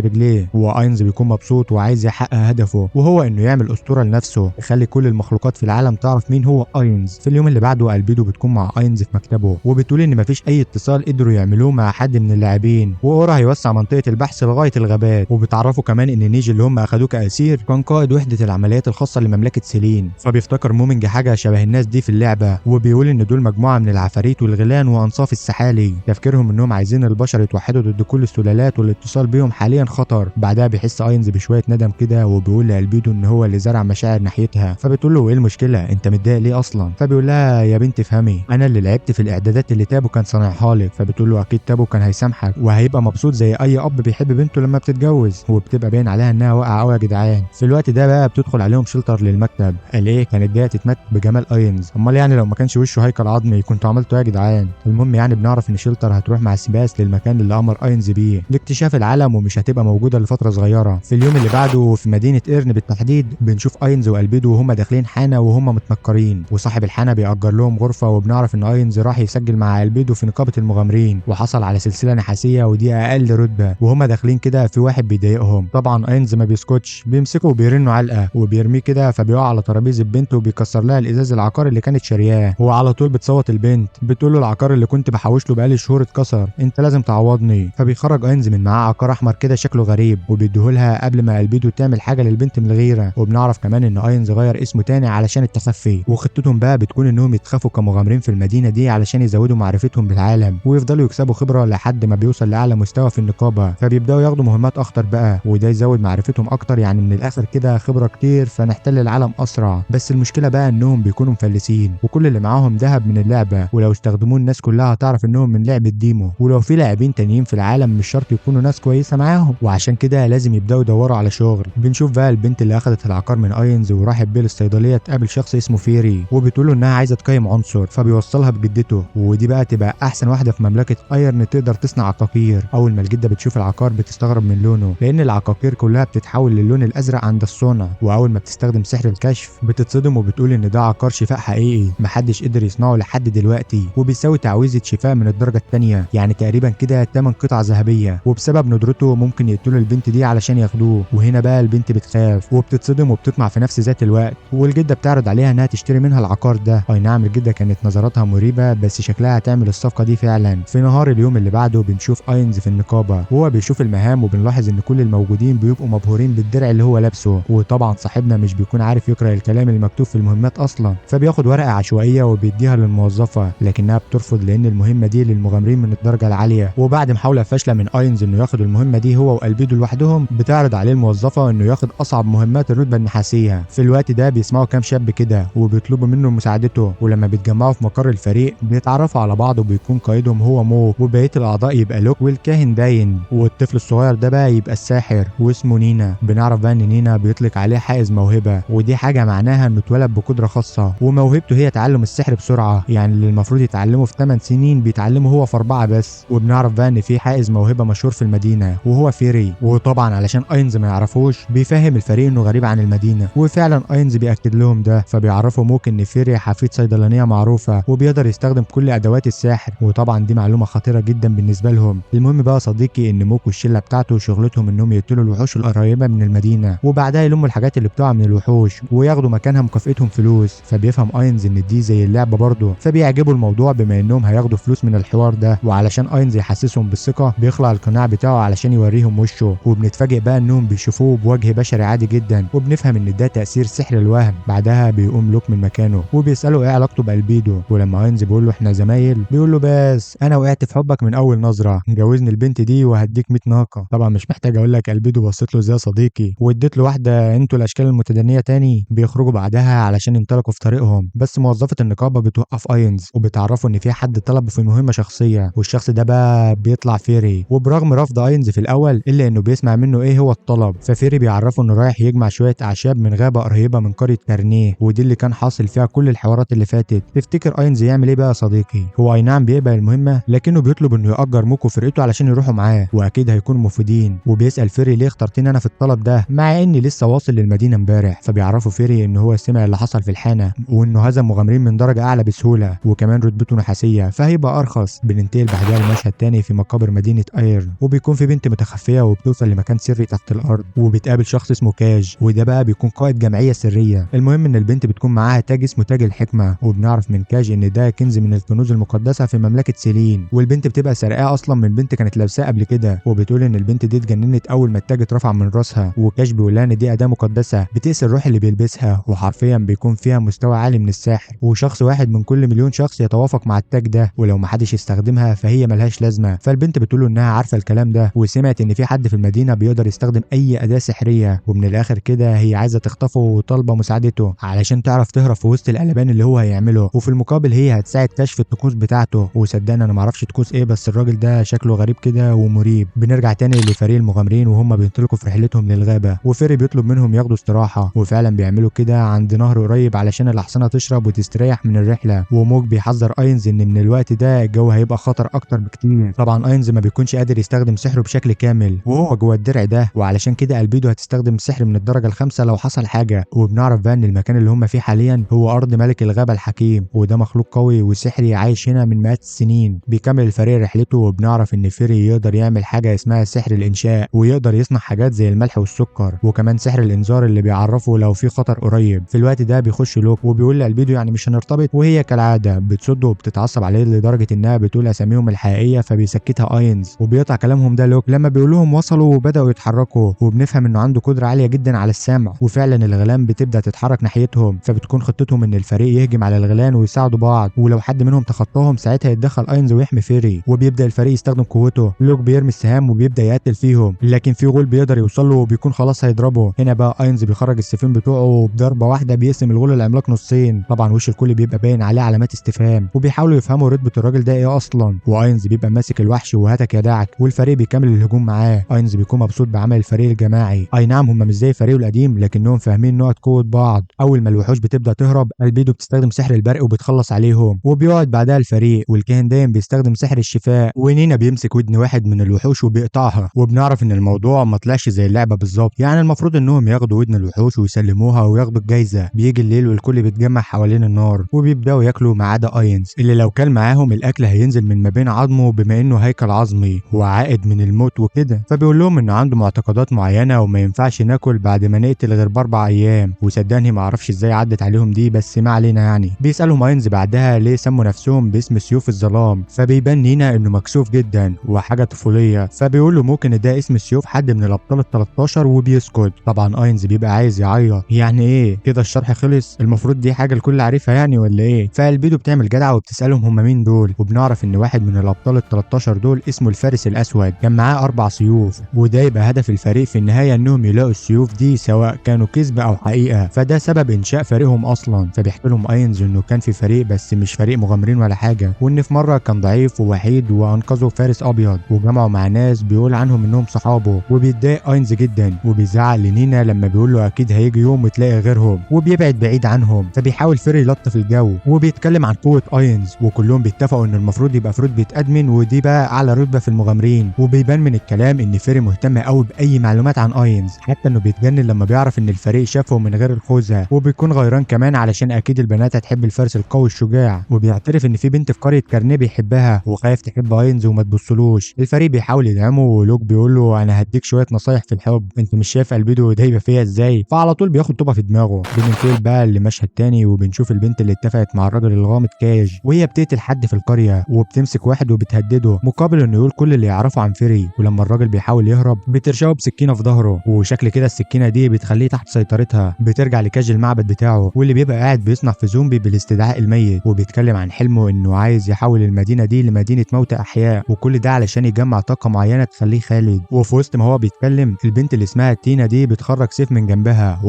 رجليه، واينز بيكون مبسوط وعايز يحقق هدفه، وهو انه يعمل اسطوره لنفسه يخلي كل المخلوقات في العالم تعرف مين هو اينز. في اليوم اللي بعده البيدو بتكون مع اينز في مكتبه وبتقول ان مفيش اي اتصال قدروا يعملوه مع حد من اللاعبين، واورا هيوسع منطقه البحث لغايه الغابات. وبتعرفوا كمان ان نيجي اللي هم اخدوه كاسير كان قائد وحده العمليات الخاصه لمملكه سيلين، فبيفتكر مومنج حاجه شبه الناس دي في اللعبه، وبيقول ان دول مجموعه من العفاريت والغيلان وانصاف السحالي، تفكيرهم انهم عايزين البشر يتوحدوا ضد كل السلالات والاتصال بيهم حاليا خطر. بعدها بيحس اينز بشويه ندم كده وبيقول لالبيدو ان هو اللي زرع مشاعر ناحيتها، فبتقول له ايه المشكله انت متضايق ليه اصلا؟ فبيقول لها يا بنت افهمي، انا اللي لعبت في الاعدادات اللي تابو كان صانعها لك. فبتقول له اكيد تابو كان هيسامحك وهيبقى مبسوط زي اي اب بيحب بنته لما بتتجوز، وبتبقى باين عليها انها واقعه قوي يا جدعان. في الوقت ده بقى بتدخل عليهم شلتر للمكتب. قال ايه كانت جايه تتمت بجمال اينز، امال يعني لو ما كانش وشه هيكل عظمي كنتوا عملتوا ايه يا جدعان؟ المهم يعني بنعرف ان شلتر هتروح مع سيباس للمكان اللي امر اينز بيه لاكتشاف العالم، ومش هتبقى موجوده لفتره صغيره. في اليوم اللي بعده في مدينه ايرن بالتحديد بنشوف اينز والبيدو وهما داخلين حانه وهما متنكرين، وصاحب الحانه بيأجر لهم غرفه، وبنعرف ان اينز راح يسجل مع البيدو في نقابه المغامرين وحصل على سلسله نحاسيه ودي اقل رتبه، وهما داخلين كده في واحد بيضايقهم. طبعا اينز ما بيسكتش، بيمسكه وبيرنوا علقه وبيرميه كده فبيقع على ترابيزه بنته وبيكسر لها الازاز العقار اللي كانت شارياه. وعلى طول بتصوت البنت بتقول له العقار اللي كنت بحوش له بقالي شهور اتكسر، انت لازم تعوضني. فبيخرج اينز من معاه عقار احمر كده شكله غريب وبيديهولها قبل ما البيدو تعمل حاجه للبنت من الغيره. وبنعرف كمان ان اينز غير اسمه تاني علشان التخفي، وخطتهم بقى بتكون انهم يتخفوا كمغامرين في المدينه دي علشان يزودوا معرفتهم بالعالم ويفضلوا يكسبوا خبره لحد ما بيوصل لاعلى مستوى في النقابه. فبيبداوا ياخدوا مهمات اخطر بقى وده يزود معرفتهم اكتر، يعني من الاخر كده خبره كتير فنحتل العالم اسرع. بس المشكله بقى انهم بيكونوا مفلسين وكل اللي معاهم ذهب من اللعبه، ولو استخدموه الناس كلها هتعرف انهم من لعبه ديمو، ولو في لاعبين تانيين في العالم مش شرط يكونوا ناس كويسه معاهم، وعشان كده لازم يبداوا يدوروا على شغل. بنشوف بقى البنت اللي اخذت العقار من اينز وراحت بيه للصيدليه تقابل شخص اسمه فيري، وبتقول له انها عايزه تقيم عنصر، فبيوصلها بجدته، ودي بقى تبقى احسن واحده في مملكه ايرن تقدر تصنع عقاقير. اول ما الجده بتشوف العقار بتستغرب من لونه لان العقاقير كلها بتتحول للون الازرق عند الصنع، واول ما بتستخدم سحر الكشف بتتصدم وبتقول ان ده عقار شفاء حقيقي محدش قدر يصنعه لحد دلوقتي، وبيساوي تعويذه شفاء من الدرجه الثانيه، يعني تقريبا كده 8 قطع ذهبيه، وبسبب ندرته ممكن يقتلوا البنت دي علشان ياخدوه. وهنا بقى البنت بتخاف وبتتصدم وبتطمع في نفس ذات الوقت، والجده بتعرض عليها انها تشتري منها العقار ده. اي نعم الجده كانت نظراتها مريبه بس شكلها هتعمل الصفقه دي فعلا. في نهار اليوم اللي بعده بنشوف اينز في النقابه وهو بيشوف المهام، وبنلاحظ ان كل الموجودين بيبقوا مبهورين بالدرع اللي هو لابسه، وطبعا صاحبنا مش بيكون عارف يقرا الكلام المكتوب في المهمات اصلا، فبياخد ورقه عشوائيه وبيديها للموظفه لكنها بترفض لان المهمه دي للمغامرين من الدرجه العاليه. وبعد محاوله فاشله من اينز انه ياخد المهمه دي هو والبيدو لوحدهم بتعرض عليه الموظفه انه ياخد اصعب مهمات الرتبه النحاسيه. في الوقت ده بيسمعوا كام شاب كده وبيطلبوا منه مساعدته، ولما بيتجمعوا في مقر الفريق بيتعرفوا على بعض وبيكون قائدهم هو مو، وبقيه الاعضاء يبقى لوك والكاهن داين، والطفل الصغير ده بقى يبقى الساحر واسمه نينا. بنعرف بقى ان نينا بيطلق عليه حائز موهبه، ودي حاجه معناها انه اتولد بقدره خاصه وموهبته هي تعلم السحر بسرعه، يعني اللي المفروض يتعلمه في 8 سنين بيتعلمه هو في 4 بس. وبنعرف بقى ان في حائز موهبه مشهور في المدينه وهو فيري، وطبعا علشان اينز ما يعرفوش بيفهم الفريق انه غريب عن المدينه، وفعلا اينز بياكد لهم ده، فبيعرفوا موك ان فيري حفيد صيدلانيه معروفه وبيقدر يستخدم كل ادوات السحر، وطبعا دي معلومه خطيره جدا بالنسبه لهم. المهم بقى صديقي ان موك والشله بتاعته شغلتهم انهم يقتلوا الوحوش القريبه من المدينه وبعدها يلموا الحاجات اللي بتقع من الوحوش وياخدوا مكانها مكافئتهم فلوس. فبيفهم اينز ان دي زي اللعبه برضه، فبيعجبوا الموضوع بما انهم هياخدوا فلوس من الحوار ده، وعلشان اينز يحسسهم بالثقه بيخلع القناع بتاعه علشان يوريهم وشه، وبنتفاجئ بقى انهم بيشوفوه بوجه بشري عادي جدا، وبنفهم ان ده تاثير سحر الوهم. بعدها بيقوم لوك من مكانه وبيساله ايه علاقته بالبيدو، ولما اينز بيقول له احنا زمايل بيقول له بس انا وقعت في حبك من اول نظره، جوزني البنت دي وهديك 100 ناقه. طبعا مش محتاج اقول لك البيدو بصيت له ازاي يا صديقي واديت له واحده انتوا الاشكال المتدنيه تاني. بيخرجوا بعدها علشان ينطلقوا في طريقهم، بس موظفه النقابه بتوقف اينز وبتعرفوا ان في حد طلبه في مهمه شخصيه، والشخص ده بقى بيطلع فيري، وبرغم رفض اينز في الاول الا انه بيسمع منه ايه هو الطلب. ففيري بيعرفه انه رايح يجمع شويه اعشاب من غابه قريبه من قريه كارنيه، ودي اللي كان حاصل فيها كل الحوارات اللي فاتت. تفتكر اينز يعمل ايه بقى يا صديقي؟ هو اي نعم بيقبل المهمه لكنه بيطلب انه يأجر موكو وفرقته علشان يروحوا معاه واكيد هيكونوا مفيدين، وبيسال فيري ليه اخترتني انا في الطلب ده مع اني لسه واصل للمدينه امبارح. فبيعرفوا فيري ان هو سمع اللي حصل في الحانه وانه هزم مغامرين من درجه اعلى بسهوله وكمان رتبته نحاسيه فهيبقى ارخص ملخص. بننتقل بعدها لمشهد تاني في مقابر مدينه ايرن، وبيكون في بنت متخفيه وبتوصل لمكان سري تحت الارض، وبتقابل شخص اسمه كاج، وده بقى بيكون قائد جمعيه سريه. المهم ان البنت بتكون معاها تاج اسمه تاج الحكمه، وبنعرف من كاج ان ده كنز من الكنوز المقدسه في مملكه سيلين، والبنت بتبقى سرقاه اصلا من بنت كانت لابساه قبل كده، وبتقول ان البنت دي اتجننت اول ما التاج اترفع من راسها. وكاج بيقول لها ان دي اداه مقدسه بتقسي الروح اللي بيلبسها، وحرفيا بيكون فيها مستوى عالي من السحر، وشخص واحد من كل مليون شخص يتوافق مع التاج ده، ولو ما حدش يستخدمها فهي ملهاش لازمه. فالبنت بتقول له انها عارفه الكلام ده، وسمعت ان في حد في المدينه بيقدر يستخدم اي اداه سحريه، ومن الاخر كده هي عايزه تخطفه وطالبه مساعدته علشان تعرف تهرب في وسط القلبان اللي هو هيعمله، وفي المقابل هي هتساعد كشف الطقوس بتاعته. وصدقني انا ما اعرفش طقوس ايه، بس الراجل ده شكله غريب كده ومريب. بنرجع تاني لفريق المغامرين وهم بينطلقوا في رحلتهم للغابه، وفيري بيطلب منهم ياخدوا استراحه، وفعلا بيعملوا كده عند نهر قريب علشان الاحصنه تشرب وتستريح من الرحله. وموج بيحذر اينز ان من الوقت ده الجو هيبقى خطر اكتر بكتير. طبعا اينز ما بيكونش قادر يستخدم سحره بشكل كامل وهو جوه الدرع ده، وعلشان كده البيدو هتستخدم السحر من الدرجه الخامسه لو حصل حاجه. وبنعرف بقى ان المكان اللي هم فيه حاليا هو ارض ملك الغابه الحكيم، وده مخلوق قوي وسحري عايش هنا من مئات السنين. بيكمل الفريق رحلته، وبنعرف ان فيري يقدر يعمل حاجه اسمها سحر الانشاء، ويقدر يصنع حاجات زي الملح والسكر، وكمان سحر الانذار اللي بيعرفه لو في خطر قريب. في الوقت ده بيخش لوك وبيقول لالبيدو يعني مش هنرتبط، وهي كالعاده بتصده وبتتعصب عليه لدرجه انها بتقول اساميهم الحقيقيه، فبيسكتها اينز وبيقطع كلامهم ده لوك لما بيقول لهم وصلوا وبداوا يتحركوا. وبنفهم انه عنده قدره عاليه جدا على السمع، وفعلا الغلام بتبدا تتحرك ناحيتهم، فبتكون خطتهم ان الفريق يهجم على الغلان ويساعدوا بعض، ولو حد منهم تخطاهم ساعتها يتدخل اينز ويحمي فيري. وبيبدا الفريق يستخدم قوته، لوك بيرمي السهام وبيبدا يقتل فيهم، لكن في غول بيقدر يوصل له وبيكون خلاص هيضربه. هنا بقى اينز بيخرج السيفين بتوعه وبضربه واحده بيقسم الغول العملاق نصين. طبعا وش الكل بيبقى باين عليه علامات استفهام، وبيحاولوا يفهموا رتبه الراجل ده ايه اصلا. واينز بيبقى ماسك الوحش وهاتك يا دعك، والفريق بيكمل الهجوم معاه. اينز بيكون مبسوط بعمل الفريق الجماعي. اي نعم هم مش زي فريقه القديم، لكنهم فاهمين نقط قوه بعض. اول ما الوحوش بتبدا تهرب البيدو بتستخدم سحر البرق وبتخلص عليهم، وبيقعد بعدها الفريق. والكاهن دايم بيستخدم سحر الشفاء، ونينا بيمسك ودن واحد من الوحوش وبيقطعها. وبنعرف ان الموضوع ما طلعش زي اللعبه بالظبط، يعني المفروض انهم ياخدوا ودن الوحوش ويسلموها وياخدوا الجايزه. بيجي الليل والكل بيتجمع حوالين النار وبيبداوا ياكلوا ما عدا اينز اللي لو كان معاهم الاكل هينزل من ما بين عظمه بما انه هيكل عظمي وعائد من الموت وكده. فبيقول لهم انه عنده معتقدات معينه وما ينفعش ناكل بعد ما نقتل غير ب4 ايام. وصدقني ما اعرفش ازاي عدت عليهم دي، بس ما علينا. يعني بيسالهم اينز بعدها ليه سموا نفسهم باسم سيوف الظلام، فبيبان نينا انه مكسوف جدا وحاجه طفوليه، فبيقول له ممكن ده اسم سيوف حد من الابطال ال13 وبيسكت. طبعا اينز بيبقى عايز يعيط، يعني ايه كده الشرح خلص؟ المفروض دي حاجه الكل عارفها يعني ولا ايه؟ فالبيدو بتعمل جدعه وبتسالهم هم مين دول، وبنعرف ان واحد من الابطال ال13 دول اسمه الفارس الاسود، كان معاه 4 سيوف، وده يبقى هدف الفريق في النهايه انهم يلاقوا السيوف دي سواء كانوا كذب او حقيقه، فده سبب انشاء فريقهم اصلا. فبيحكي لهم اينز انه كان في فريق بس مش فريق مغامرين ولا حاجه، وان في مره كان ضعيف ووحيد وانقذه فارس ابيض وجمعوا مع ناس بيقول عنهم انهم صحابه. وبيتضايق اينز جدا وبيزعق لنينا لما بيقول له اكيد هيجي يوم وتلاقي غيرهم، وبيبعد بعيد عنهم. فبيحاول فيري يلطف الجو وبيتكلم عن قوه اينز، وكلهم بيتفقوا ان المفروض يبقى في رتبه ادمن، ودي بقى اعلى رتبه في المغامرين. وبيبان من الكلام ان فيري مهتم قوي باي معلومات عن اينز، حتى انه بيتجنن لما بيعرف ان الفريق شافه من غير الخوذه، وبيكون غيران كمان علشان اكيد البنات هتحب الفارس القوي الشجاع. وبيعترف ان في بنت في قريه كارنيه بيحبها وخايف تحب اينز وما تبصلوش. الفريق بيحاول يدعمه، ولوك بيقول له انا هديك شويه نصايح في الحب، انت مش شايف البيدو دايبه فيها ازاي؟ فعلى طول بياخد طوبه في دماغه. بننتقل بقى لمشهد تاني وبنشوف البنت اللي اتفقت مع الراجل الغامض كاج، وهي بتقتل حد في القريه وبتمسك واحد وبتهدده مقابل انه يقول كل اللي يعرفه عن فيري. ولما الراجل بيحاول يهرب بترشقه بسكينه في ظهره، وشكل كده السكينه دي بتخليه تحت سيطرتها. بترجع لكاج المعبد بتاعه واللي بيبقى قاعد بيصنع في زومبي بالاستدعاء الميت، وبيتكلم عن حلمه انه عايز يحول المدينه دي لمدينه موتى احياء، وكل ده علشان يجمع طاقه معينه تخليه خالد. وفي وسط ما هو بيتكلم البنت اللي اسمها تينا دي بتخرج سيف من جنبها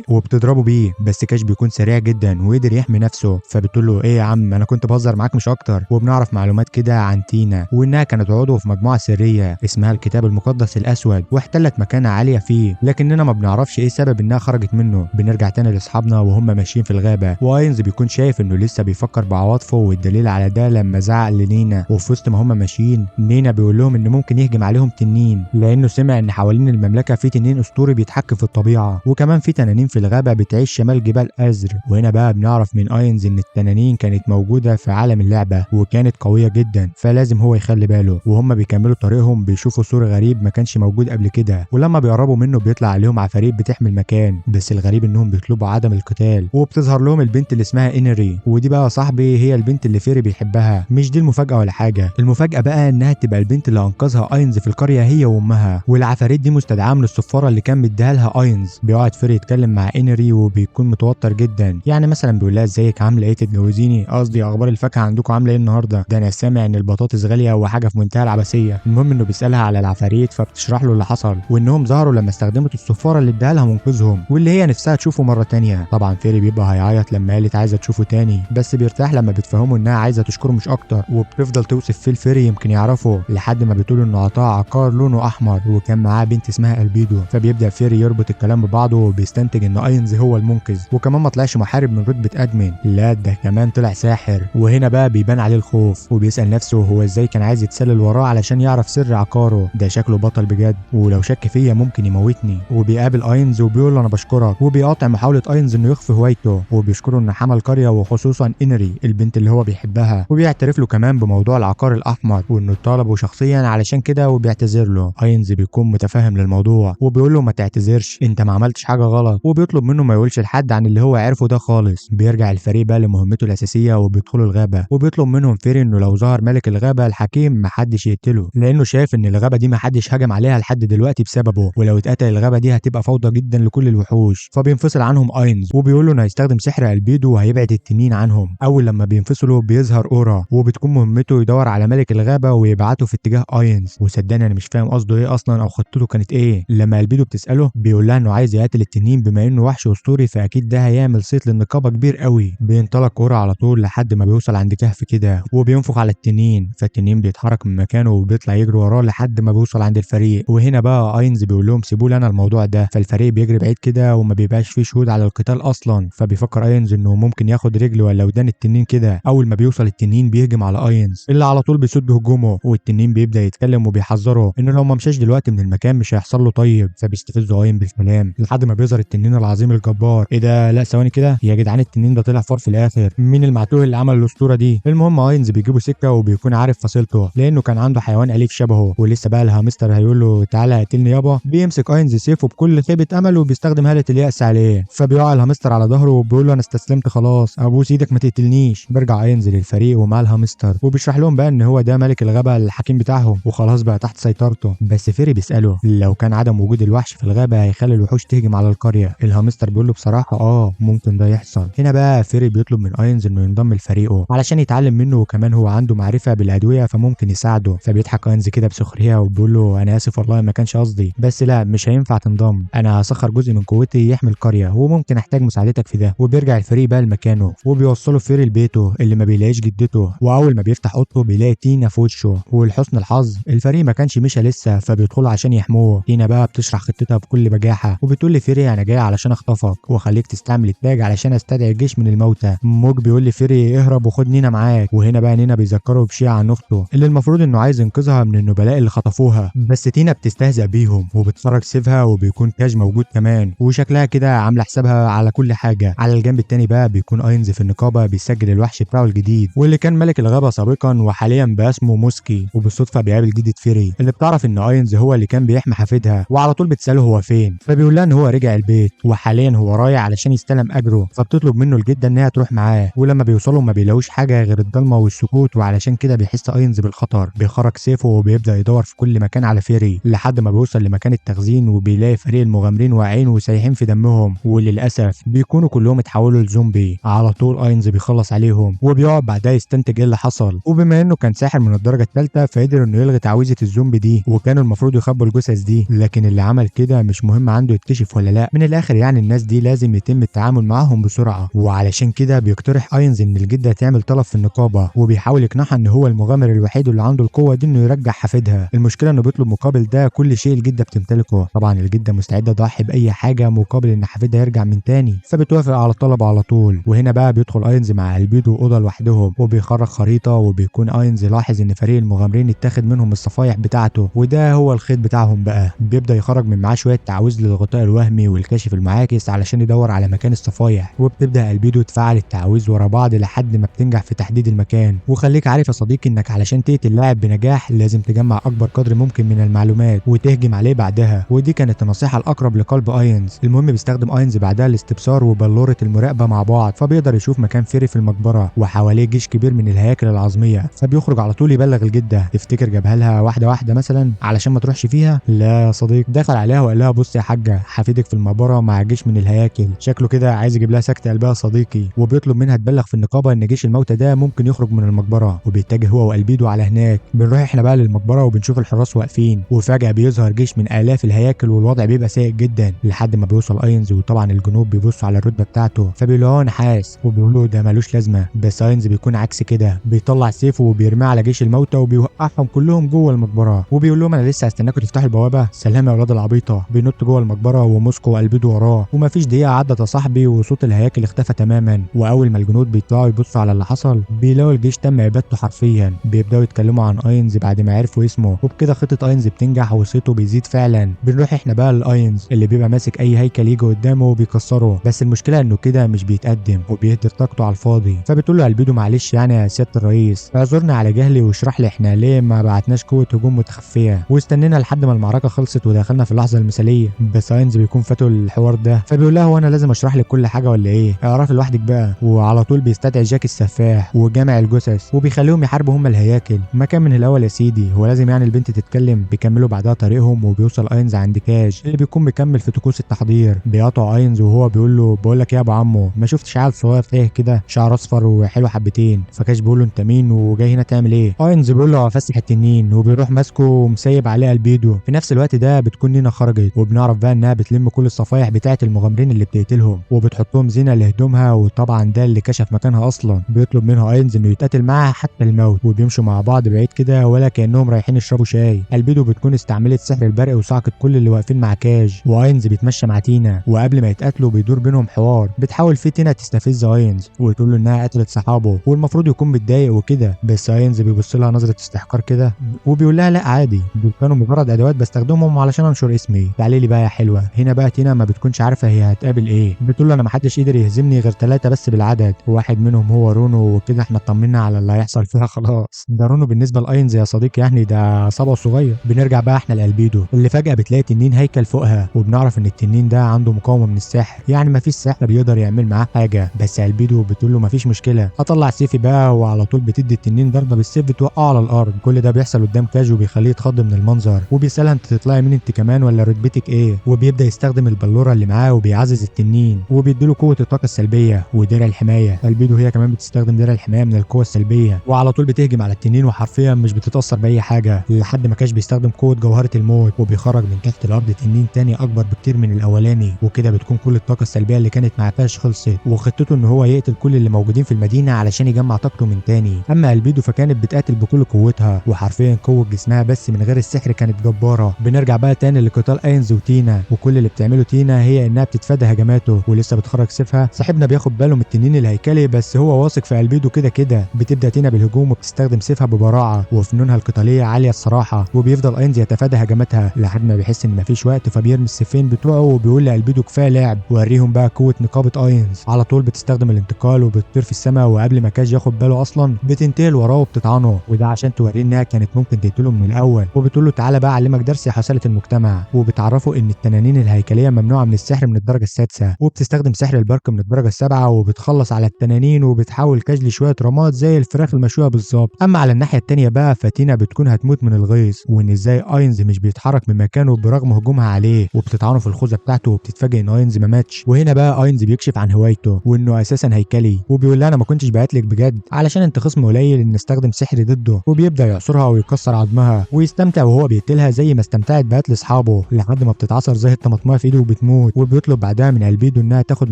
وبتضربه بيه، بس كاش بيكون سريع جدا وقدر يحمي نفسه. فبتقول له ايه يا عم انا كنت بهزر معاك مش اكتر. وبنعرف معلومات كده عن تينا، وانها كانت عضو في مجموعه سريه اسمها الكتاب المقدس الاسود واحتلت مكانه عاليه فيه، لكننا ما بنعرفش ايه سبب انها خرجت منه. بنرجع تاني لاصحابنا وهم ماشيين في الغابه، واينز بيكون شايف انه لسه بيفكر بعواطفه، والدليل على ده لما زعق لنينا. وفي وسط ما هم ماشيين نينا بيقول لهم انه ممكن يهجم عليهم تنين، لانه سمع ان حوالين المملكه في تنين اسطوري بيتحكم في الطبيعه، وكمان في تنانين في الغابه بتعيش شمال جبال ازر. وهنا بقى بنعرف من اينز ان التنانين كانت موجوده في عالم اللعبه، وكانت قويه جدا، فلازم هو يخلي باله. وهم بيكملوا طريقهم بيشوفوا سور غريب ما كانش موجود قبل كده، ولما بيقربوا منه بيطلع عليهم عفاريت بتحمي المكان، بس الغريب انهم بيطلبوا عدم القتال. وبتظهر لهم البنت اللي اسمها انري، ودي بقى صاحبي هي البنت اللي فيري بيحبها. مش دي المفاجاه ولا حاجه، المفاجاه بقى انها تبقى البنت اللي انقذها اينز في القريه هي وامها، والعفاريت دي مستدعاه من الصفاره اللي كان مديها لها اينز. بيقعد فيري يتكلم مع انري وبيكون متوتر جدا، يعني مثلا بيقول لها ازيك عامله ايه تتجوزيني، قصدي اخبار الفاكهه عندكم عامله ايه النهارده، ده انا سامع ان البطاطس غاليه وحاجه في منتهى العبثيه. المهم انه بيسالها على العفاريت فبتشرح له اللي حصل، وانهم ظهروا لما استخدمت الصفاره اللي اداها لها منقذهم، واللي هي نفسها تشوفه مره تانية. طبعا فيري بيبقى هيعيط لما قالت عايزه تشوفه تاني، بس بيرتاح لما بتفهمه انها عايزه تشكره مش اكتر. وبتفضل توصف فيه الفيري يمكن يعرفه، لحد ما بتقول انه عطاه عقار لونه احمر وكان معاه بنت اسمها البيدو. فبيبدا فيري يربط الكلام ببعضه وبيستنتج ان اينز هو المنقذ، وكمان ما طلعش محارب من رتبه ادمن، لا ده كمان طلع ساحر. وهنا بقى بيبان عليه الخوف، وبيسال نفسه هو ازاي كان عايز يتسلل وراه علشان يعرف سر عقاره، ده شكله بطل بجد، ولو شك فيا ممكن يموتني. وبيقابل اينز وبيقول له انا بشكرك، وبيقاطع محاوله اينز انه يخفي هوايته، وبيشكره انه حمى القريه وخصوصا انري البنت اللي هو بيحبها، وبيعترف له كمان بموضوع العقار الاحمر وانه طلبه شخصيا علشان كده وبيعتذر له. اينز بيكون متفاهم للموضوع وبيقول له ما تعتذرش انت ما عملتش حاجه غلط، وبيطلب منه ما يقولش لحد عن اللي هو عرفه ده خالص. بيرجع الفريق بقى لمهمته الاساسيه وبيدخلوا الغابه، وبيطلب منهم فيري انه لو ظهر ملك الغابه الحكيم محدش يقتله، لانه شايف ان الغابه دي محدش هجم عليها لحد دلوقتي بسببه، ولو اتقتل الغابه دي هتبقى فوضى جدا لكل الوحوش. فبينفصل عنهم اينز وبيقول له انه هيستخدم سحر البيدو وهيبعد التنين عنهم. اول لما بينفصلوا بيظهر اورا، وبتكون مهمته يدور على ملك الغابه ويبعته في اتجاه اينز. وصدقني انا مش فاهم قصده ايه اصلا او خطته كانت ايه. لما البيدو بتساله بيقول لها انه عايز يقتل التنين بما انه وحش اسطوري، فاكيد ده هيعمل صيت للنقابه كبير قوي. بينطلق اورا على طول لحد ما بيوصل عند كهف كده، وبينفخ على التنين، فالتنين بيتحرك من مكانه وبيطلع يجري وراه لحد ما بيوصل عند الفريق. وهنا بقى اينز بيقول لهم سيبوا لي انا الموضوع ده، فالفريق بيجري بعيد كده وما بيبقاش فيه شهود على القتال اصلا. فبيفكر اينز انه ممكن ياخد رجل ولا ودان التنين كده. اول ما بيوصل التنين بيهجم على اينز اللي على طول بيسد هجومه، والتنين بيبدا يتكلم وبيحذره انه لو ما مشاش دلوقتي من المكان مش هيحصل له طيب. فبيستفزه اين بالكلام لحد ما بيظهر التنين العظيم الجبار. ايه ده، لا ثواني كده يا جدعان، التنين ده طلع فار في الاخر، مين المعتوه اللي عمل الاسطوره دي؟ المهم اينز بيجيبوا سكه وبيكون عارف فصيلته لانه كان عنده حيوان اليف شبهه، ولسه بقى الهامستر هيقول له تعالى قتلني يابا. بيمسك اينز سيفه بكل خيبه امل وبيستخدم هاله اليأس عليه، فبيقع الهامستر على ظهره وبيقول له انا استسلمت خلاص، ابوس ايدك ما تقتلنيش. بيرجع اينز للفريق ومع الهامستر وبيشرح لهم بقى ان هو ده ملك الغابه الحكيم بتاعهم وخلاص بقى تحت سيطرته. بس فيري بيساله لو كان عدم وجود الوحش في الغابه هيخلي الوحوش تهجم على القريه. الهامستر بيقول له بصراحه ممكن ده يحصل. هنا بقى فيري بيطلب من اينز انه ينضم لفريقه علشان يتعلم منه، وكمان هو عنده معرفه بالادويه فممكن يساعده. فبيضحك اينز كده بسخريه وبيقول له انا اسف والله ما كانش قصدي، بس لا مش هينفع تنضم، انا هسخر جزء من قوتي يحمي القريه وممكن احتاج مساعدتك في ده. وبيرجع الفريق بقى لمكانه وبيوصلوا فيري لبيته اللي ما بيلاقيش جدته، واول ما بيفتح اوضته بيلاقي تينا في وشه. ولحسن الحظ الفريق ما كانش مشى لسه، فبيدخلوا عشان يحموه. تينا بقى بتشرح خطتها بكل بجاحه وبتقول لفيري انا جاي علشان اخطفك واخليك تستعمل التاج علشان استدعي الجيش من الموتى. موج بيقول لفيري اهرب وخد نينا معاك. وهنا بقى نينا بيذكره بشيء عن اخته اللي المفروض انه عايز ينقذها من النبلاء اللي خطفوها، بس تينا بتستهزأ بيهم وبتخرج سيفها وبيكون تاج موجود كمان، وشكلها كده عامله حسابها على كل حاجه. على الجنب التاني بقى بيكون اينز في النقابه بيسجل الوحش بتاعه الجديد واللي كان ملك الغابه سابقا وحاليا بقى اسمه موسكي. وبالصدفه بيقابل جدة فيري اللي بتعرف ان اينز هو اللي كان بيحمي حفيدها، وعلى طول بتساله هو فين، فبيقول لها ان هو رجع البيت وحاليا هو رايح علشان يستلم اجره. فبتطلب منه الجده انها تروح معاه، ولما بيوصلوا ما بيلاقوش حاجه غير الضلمه والسكوت، وعلشان كده بيحس اينز بالخطر. بيخرج سيفه وبيبدا يدور في كل مكان على فيري لحد ما بيوصل لمكان التخزين وبيلاقي فريق المغامرين واقعين وسايحين في دمهم، وللاسف بيكونوا كلهم اتحولوا لزومبي. على طول اينز بيخلص عليهم وبيقعد بعدها يستنتج ايه اللي حصل، وبما انه كان ساحر من الدرجه الثالثه فقدر انه يلغي تعويذه الزومبي دي، وكانوا المفروض يخبوا الجثث دي، لكن اللي عمل كده مش مهم عنده يكتشف ولا لا. من الاخر يعني الناس دي لازم يتم التعامل معاهم بسرعه، وعلشان كده بيقترح اينز ان الجده تعمل طلب في النقابه، وبيحاول يقنعها ان هو المغامر الوحيد اللي عنده القوه دي انه يرجع حفيدها. المشكله انه بيطلب مقابل ده كل شيء الجده بتمتلكه. طبعا الجده مستعده تضحي باي حاجه مقابل ان حفيدها يرجع من تاني، فبتوافق على الطلب على طول. وهنا بقى بيدخل اينز مع البيدو اوضه لوحدهم وبيخرج خريطه، وبيكون اينز لاحظ ان فريق المغامرين اتاخد منهم الصفايح بتاعته، وده هو الخيط بتاعهم بقى. بيبدا يخرج من معاه شويه تعويذ للغطاء الوهمي والكاشف المعاكس علشان يدور على مكان الصفايح، وبتبدا البيدو تفعل التعويذ ورا بعض لحد ما بتنجح في تحديد المكان. وخليك عارف يا صديقي انك علشان تقتل لاعب بنجاح لازم تجمع اكبر قدر ممكن من المعلومات وتهجم عليه بعدها، ودي كانت النصيحه الاقرب لقلب اينز. المهم بيستخدم اينز بعدها الاستبصار وبلوره المراقبه مع بعض، فبيقدر يشوف مكان فيري في المقبره وحواليه جيش كبير من الهياكل العظميه، فبيخرج على طول يبلغ الجده. تفتكر جابها لها واحده واحده مثلا علشان ما تروحش فيها؟ لا يا صديق، دخل عليها وقال لها بص يا حاجه، حفيدك في المقبره مع جيش من الهياكل، شكله كده عايز يجيب لها سكته قلبها صديقي، وبيطلب منها تبلغ في النقابه ان جيش الموتى ده ممكن يخرج من المقبره، وبيتجه هو والبيدو على هناك. بنروح احنا بقى للمقبره وبنشوف الحراس واقفين، وفجاه بيظهر جيش من الاف الهياكل والوضع بيبقى سيء جدا لحد ما بيوصل اينز، وطبعا الجنوب بيبصوا على الرتبه بتاعته فبيقولوا له نحاس، وبيقولوا ده ملوش لازمه. بس اينز بيكون عكس كده، بيطلع سيفه وبيرميه على جيش الموتى وبيوقعهم كلهم جوه المقبره، وبيقول لهم انا لسه هستناكم تفتحوا البوابه، سلام يا اولاد العبيطه. بينط جوه المقبره وموسكو والبيدو وراه، ومفيش دقيقه عدت يا صاحبي وصوت الهياكل اختفى تماما. واول ما الجنود بيطلعوا يبصوا على اللي حصل بيلاقوا الجيش تم ابادته حرفيا. بيبداوا يتكلموا عن اينز بعد ما عرفوا اسمه، وبكده خطه اينز بتنجح وصيته بيزيد فعلا. بنروح احنا بقى لاينز اللي بيبقى ماسك اي هيكل يجي قدامه وبيكسره، بس المشكله انه كده مش بيتقدم وبيهدر طاقته على الفاضي. فبتقول له البيدو معلش يعني يا سياده الرئيس، اعذرنا على جهلي واشرح لي احنا ليه ما بعتناش قوه هجوم متخفيه واستنينا لحد ما المعركه خلصت ودخلنا في اللحظه المثاليه. بس اينز بيكون فاته الحوار ده، فبيقول لها هو انا لازم اشرح لك كل حاجه ولا ايه؟ اعرفي لوحدك بقى. وعلى طول بيستدعي جاك السفاح وجامع الجثث وبيخليهم يحاربوا هم الهياكل. مكان من الاول يا سيدي، هو لازم يعني البنت تتكلم؟ بيكملوا بعدها طريقهم وبيوصل اينز عند كاج اللي بيكون مكمل في طقوس التحضير. بيقطع اينز وهو بيقول له بقول لك يا ابو عمو، ما شفتش عيل صغير تايه كده شعر اصفر وحلو حبتين؟ فكاج بيقول له انت مين وجاي هنا تعمل ايه؟ اينز بيقول له افسح التنين، وبيروح ماسكه ومسيب عليه البيدو. في نفس الوقت ده بتكون نينا خرجت، وبنعرف بقى انها بتلم كل الصفايح بتاعه المغامرين اللي بتقتلهم وبتحطهم زينه لهدومها، وطبعا ده اللي كشف مكانها اصلا. بيطلب منها اينز انه يتقاتل معاها حتى الموت، وبيمشوا مع بعض بعيد كده ولا كانهم رايحين يشربوا شاي. البيدو بتكون استعملت سحر البرق وصعقت كل اللي واقفين مع كاج، واينز بيتمشى مع تينا، وقبل ما يتقاتلوا بيدور بينهم حوار. بتحاول فيه تينا تستفز اينز وتقول له انها قتلت صحابه والمفروض يكون متضايق وكده، بس اينز بيبص لها نظره استحقار كده وبيقول لها لا عادي، دول كانوا مجرد ادوات بستخدمهم علشان انشر اسمي. تعالي لي بقى يا حلوه. هنا بقى تينا ما بتكونش عارفه هي هتقابل ايه، بتقول له انا ما حدش قدر يهزمني غير 3 بس بالعدد، وواحد منهم هو رونو، وكده احنا اطمنا على اللي هيحصل فيها خلاص. ده رونو بالنسبه لاينز يا صديقي يعني ده صبع صغير. بنرجع بقى احنا لالبيدو اللي فجاه بتلاقي تنين هيكل فوقها، وبنعرف ان التنين ده عنده مقاومه من السحر، يعني ما فيش سحر يقدر يعمل معاه حاجه. بس البيدو بتقول له ما فيش مشكله، اطلع سيفي بقى، وعلى طول بتدي التنين ضربه بالسيف بتوقعه على الارض. كل ده بيحصل قدام كاج وبيخليه يتخض من المنظر، وبيسالها انت تطلعي مين انت كمان ولا رتبتك ايه؟ وبيبدا يستخدم البلوره اللي معاه وبيعزز التنين وبيديله قوه الطاقه السلبيه ودرع الحمايه. البيدو هي كمان بتستخدم درع الحمايه من القوه السلبيه، وعلى طول بتهجم على التنين وحرفيا مش بتتاثر باي حاجه لحد ما كاش بيستخدم قوه جوهره الموت وبيخرج من تحت الارض تنين تاني اكبر بكتير من الاولاني. وكده بتكون كل الطاقه السلبيه اللي كانت مع كاش خلصت، وخطته ان هو يقتل كل اللي موجودين في المدينه علشان يجمع طاقته من تاني. اما البيدو فكانت بتقاتل بكل قوتها وحرفيا قوه جسمها بس من غير السحر كانت جباره. بنرجع بقى تاني لقتال اينز وتينا، وكل اللي بتعمله تينا هي انها بتتفادى هجماته ولسه بتخرج سيفها. صاحبنا بياخد باله من التنين الهيكلي بس هو واثق في البيدو كده كده. بتبدا تينا بالهجوم وبتستخدم سيفها ببراعه وفنونها القتاليه عاليه الصراحه، وبيفضل اينز يتفادى هجماتها لحد ما بيحس ان مفيش وقت، فبيرمي السيفين بتوعه وبيقول لالبيدو كفايه لعب ووريهم بقى قوه نقابه اينز. على طول بتستخدم الانتقال وبتطير في السماء، وقبل ما كاج ياخد باله اصلا بتنتقل وراه وبتطعنه، وده عشان توريه انها كانت ممكن تقتله من الاول. وبتقول له تعالى بقى اعلمك درس يا حساله المجتمع، وبتعرفه ان التنانين الهيكليه ممنوعه من السحر من الدرجه السادسه، وبتستخدم سحر البرق من الدرجه السابعه وبتخلص على التنانين وبتحاول كاج لشويه رماد زي الفراخ المشويه بالظبط. اما على الناحيه الثانيه بقى فتينا بتكون هتموت من الغيظ، وان ازاي اينز مش بيتحرك من مكانه برغم هجومها عليه، وبتطعنه في الخوذه بتاعته وبتتفاجئ ان اينز ما ماتش. وهنا بقى اينز بيكشف عن هوايته وانه اساسا هيكلي، وبيقول لها انا ما كنتش بعتلك بجد علشان انت خصم قليل ان استخدم سحر ضده، وبيبدا يعصرها ويكسر عظمها ويستمتع وهو بيقتلها زي ما استمتعت بقتل اصحابه لحد ما بتتعصر زي الطماطمايه في ايده وبتموت. وبيطلب بعدها من البيدو انها تاخد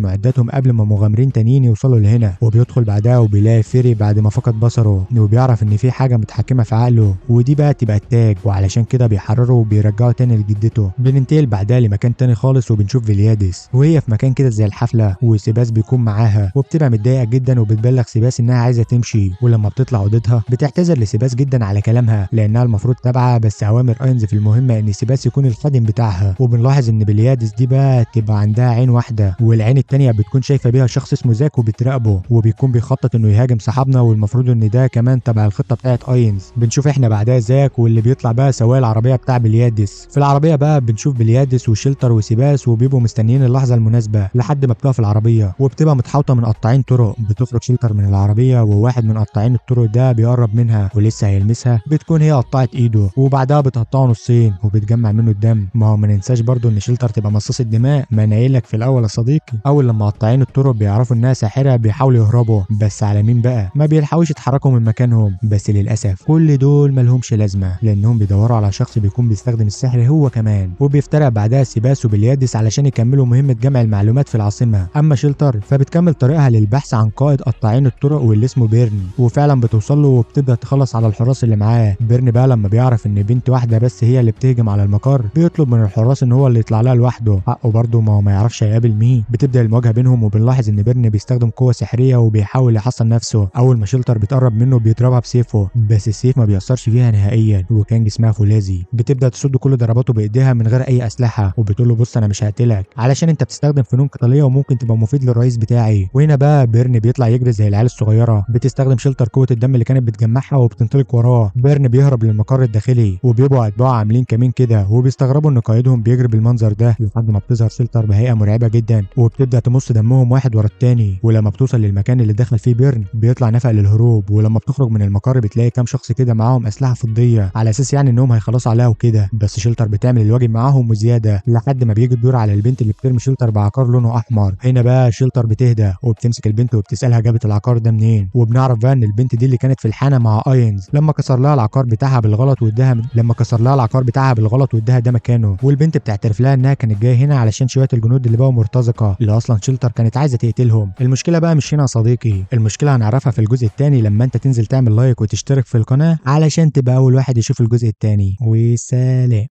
معداتهم قبل ما مغامرين تانيين يوصلوا لهنا، وبيدخل بعدها وبيلاقي فيري بعد ما فقد بصره، وبيعرف ان في حاجه متحكمه في عقله ودي بقى تبقى التاج، وعلشان كده بيحرره وبيرجعه تاني لجدته. بننتقل بعدها لمكان تاني خالص وبنشوف فيليادس وهي في مكان كده زي الحفله، وسيباس بيكون معاها وبتبقى متضايقه جدا وبتبلغ سيباس انها عايزه تمشي. ولما بتطلع اوضتها بتعتذر لسيباس جدا على كلامها لانها المفروض تابعه بس اوامر اينز في المهمه ان سيباس يكون الخادم بتاعها. وبنلاحظ ان فيليادس دي بقى تبقى عندها عين واحده والعين التانيه بتكون شايفه بيها شخص اسمه زاك وبتراقبه، وبيكون بيخطط انه يهاجم صاحبه صحابنا، والمفروض ان ده كمان تبع الخطه بتاعت اينز. بنشوف احنا بعدها زاك واللي بيطلع بقى سواق العربيه بتاع بليادس. في العربيه بقى بنشوف بليادس وشيلتر وسيباس، وبيبقوا مستنيين اللحظه المناسبه لحد ما بتقف العربيه، وبتبقى متحوطه من قطاعين طرق. بتخرج شيلتر من العربيه، وواحد من قطاعين الطرق ده بيقرب منها ولسه هيلمسها، بتكون هي قطعت ايده، وبعدها بتقطعه نصين وبتجمع منه الدم. ما هو ما ننساش برضو ان شيلتر تبقى مصاص الدماء. ما انا قايل لك في الاول يا صديقي، اول لما قطاعين الطرق بيعرفوا انها ساحره بيحاولوا يهربوا، بس على مين بقى؟ ما بيلحقوش يتحركوا من مكانهم. بس للاسف كل دول ملهمش لازمه، لانهم بيدوروا على شخص بيكون بيستخدم السحر هو كمان. وبيفترق بعدها سيباس وبليادس علشان يكملوا مهمه جمع المعلومات في العاصمه. اما شيلتر فبتكمل طريقها للبحث عن قائد قطاعين الطرق واللي اسمه بيرن، وفعلا بتوصل له وبتبدا تخلص على الحراس اللي معاه. بيرن بقى لما بيعرف ان بنت واحده بس هي اللي بتهجم على المقر، بيطلب من الحراس ان هو اللي يطلع لها لوحده. حقه برضه، ما هو ما يعرفش هيقابل مين. بتبدا المواجهه بينهم، وبنلاحظ ان بيرن بيستخدم قوه سحريه وبيحاول يحصن نفسه. اول ما شيلتر بيتقرب منه بيضربها بسيفه، بس السيف ما بيأثرش فيها نهائيا، وكان جسمها فولاذي. بتبدا تصد كل ضرباته بايديها من غير اي اسلحه، وبتقول له بص انا مش هقتلك علشان انت بتستخدم فنون قتاليه وممكن تبقى مفيد للرئيس بتاعي. وهنا بقى بيرن بيطلع يجري زي العيال الصغيره. بتستخدم شيلتر قوه الدم اللي كانت بتجمعها وبتنطلق وراه. بيرن بيهرب للمقر الداخلي، وبيبقوا اتباعه عاملين كمين كده، وبيستغربوا ان قائدهم بيجري بالمنظر ده، لحد ما بتظهر شيلتر بهيئه مرعبه جدا، وبتبدا تمص دمهم واحد ورا التاني. ولما بتوصل للمكان اللي دخل فيه بيرن بيطلع نفق للهروب. ولما بتخرج من المقر بتلاقي كام شخص كده معاهم اسلحه فضيه، على اساس يعني انهم هيخلصوا عليها وكده. بس شيلتر بتعمل الواجب معاهم وزياده، لحد ما بيجي الدور على البنت اللي بترمي شيلتر بعقار لونه احمر. هنا بقى شيلتر بتهدى وبتمسك البنت وبتسالها جابت العقار ده منين. وبنعرف بقى ان البنت دي اللي كانت في الحانه مع اينز لما كسر لها العقار بتاعها بالغلط واداها ده مكانه. والبنت بتعترف لها انها كانت جايه هنا علشان شويه الجنود اللي بقوا مرتزقه، اللي اصلا شيلتر كانت عايزه تقتلهم. المشكله بقى مش هنا يا صديقي، المشكله هنعرفها في الجزء الثاني لما انت تنزل تعمل لايك وتشترك في القناه علشان تبقى اول واحد يشوف الجزء الثاني. وسلام.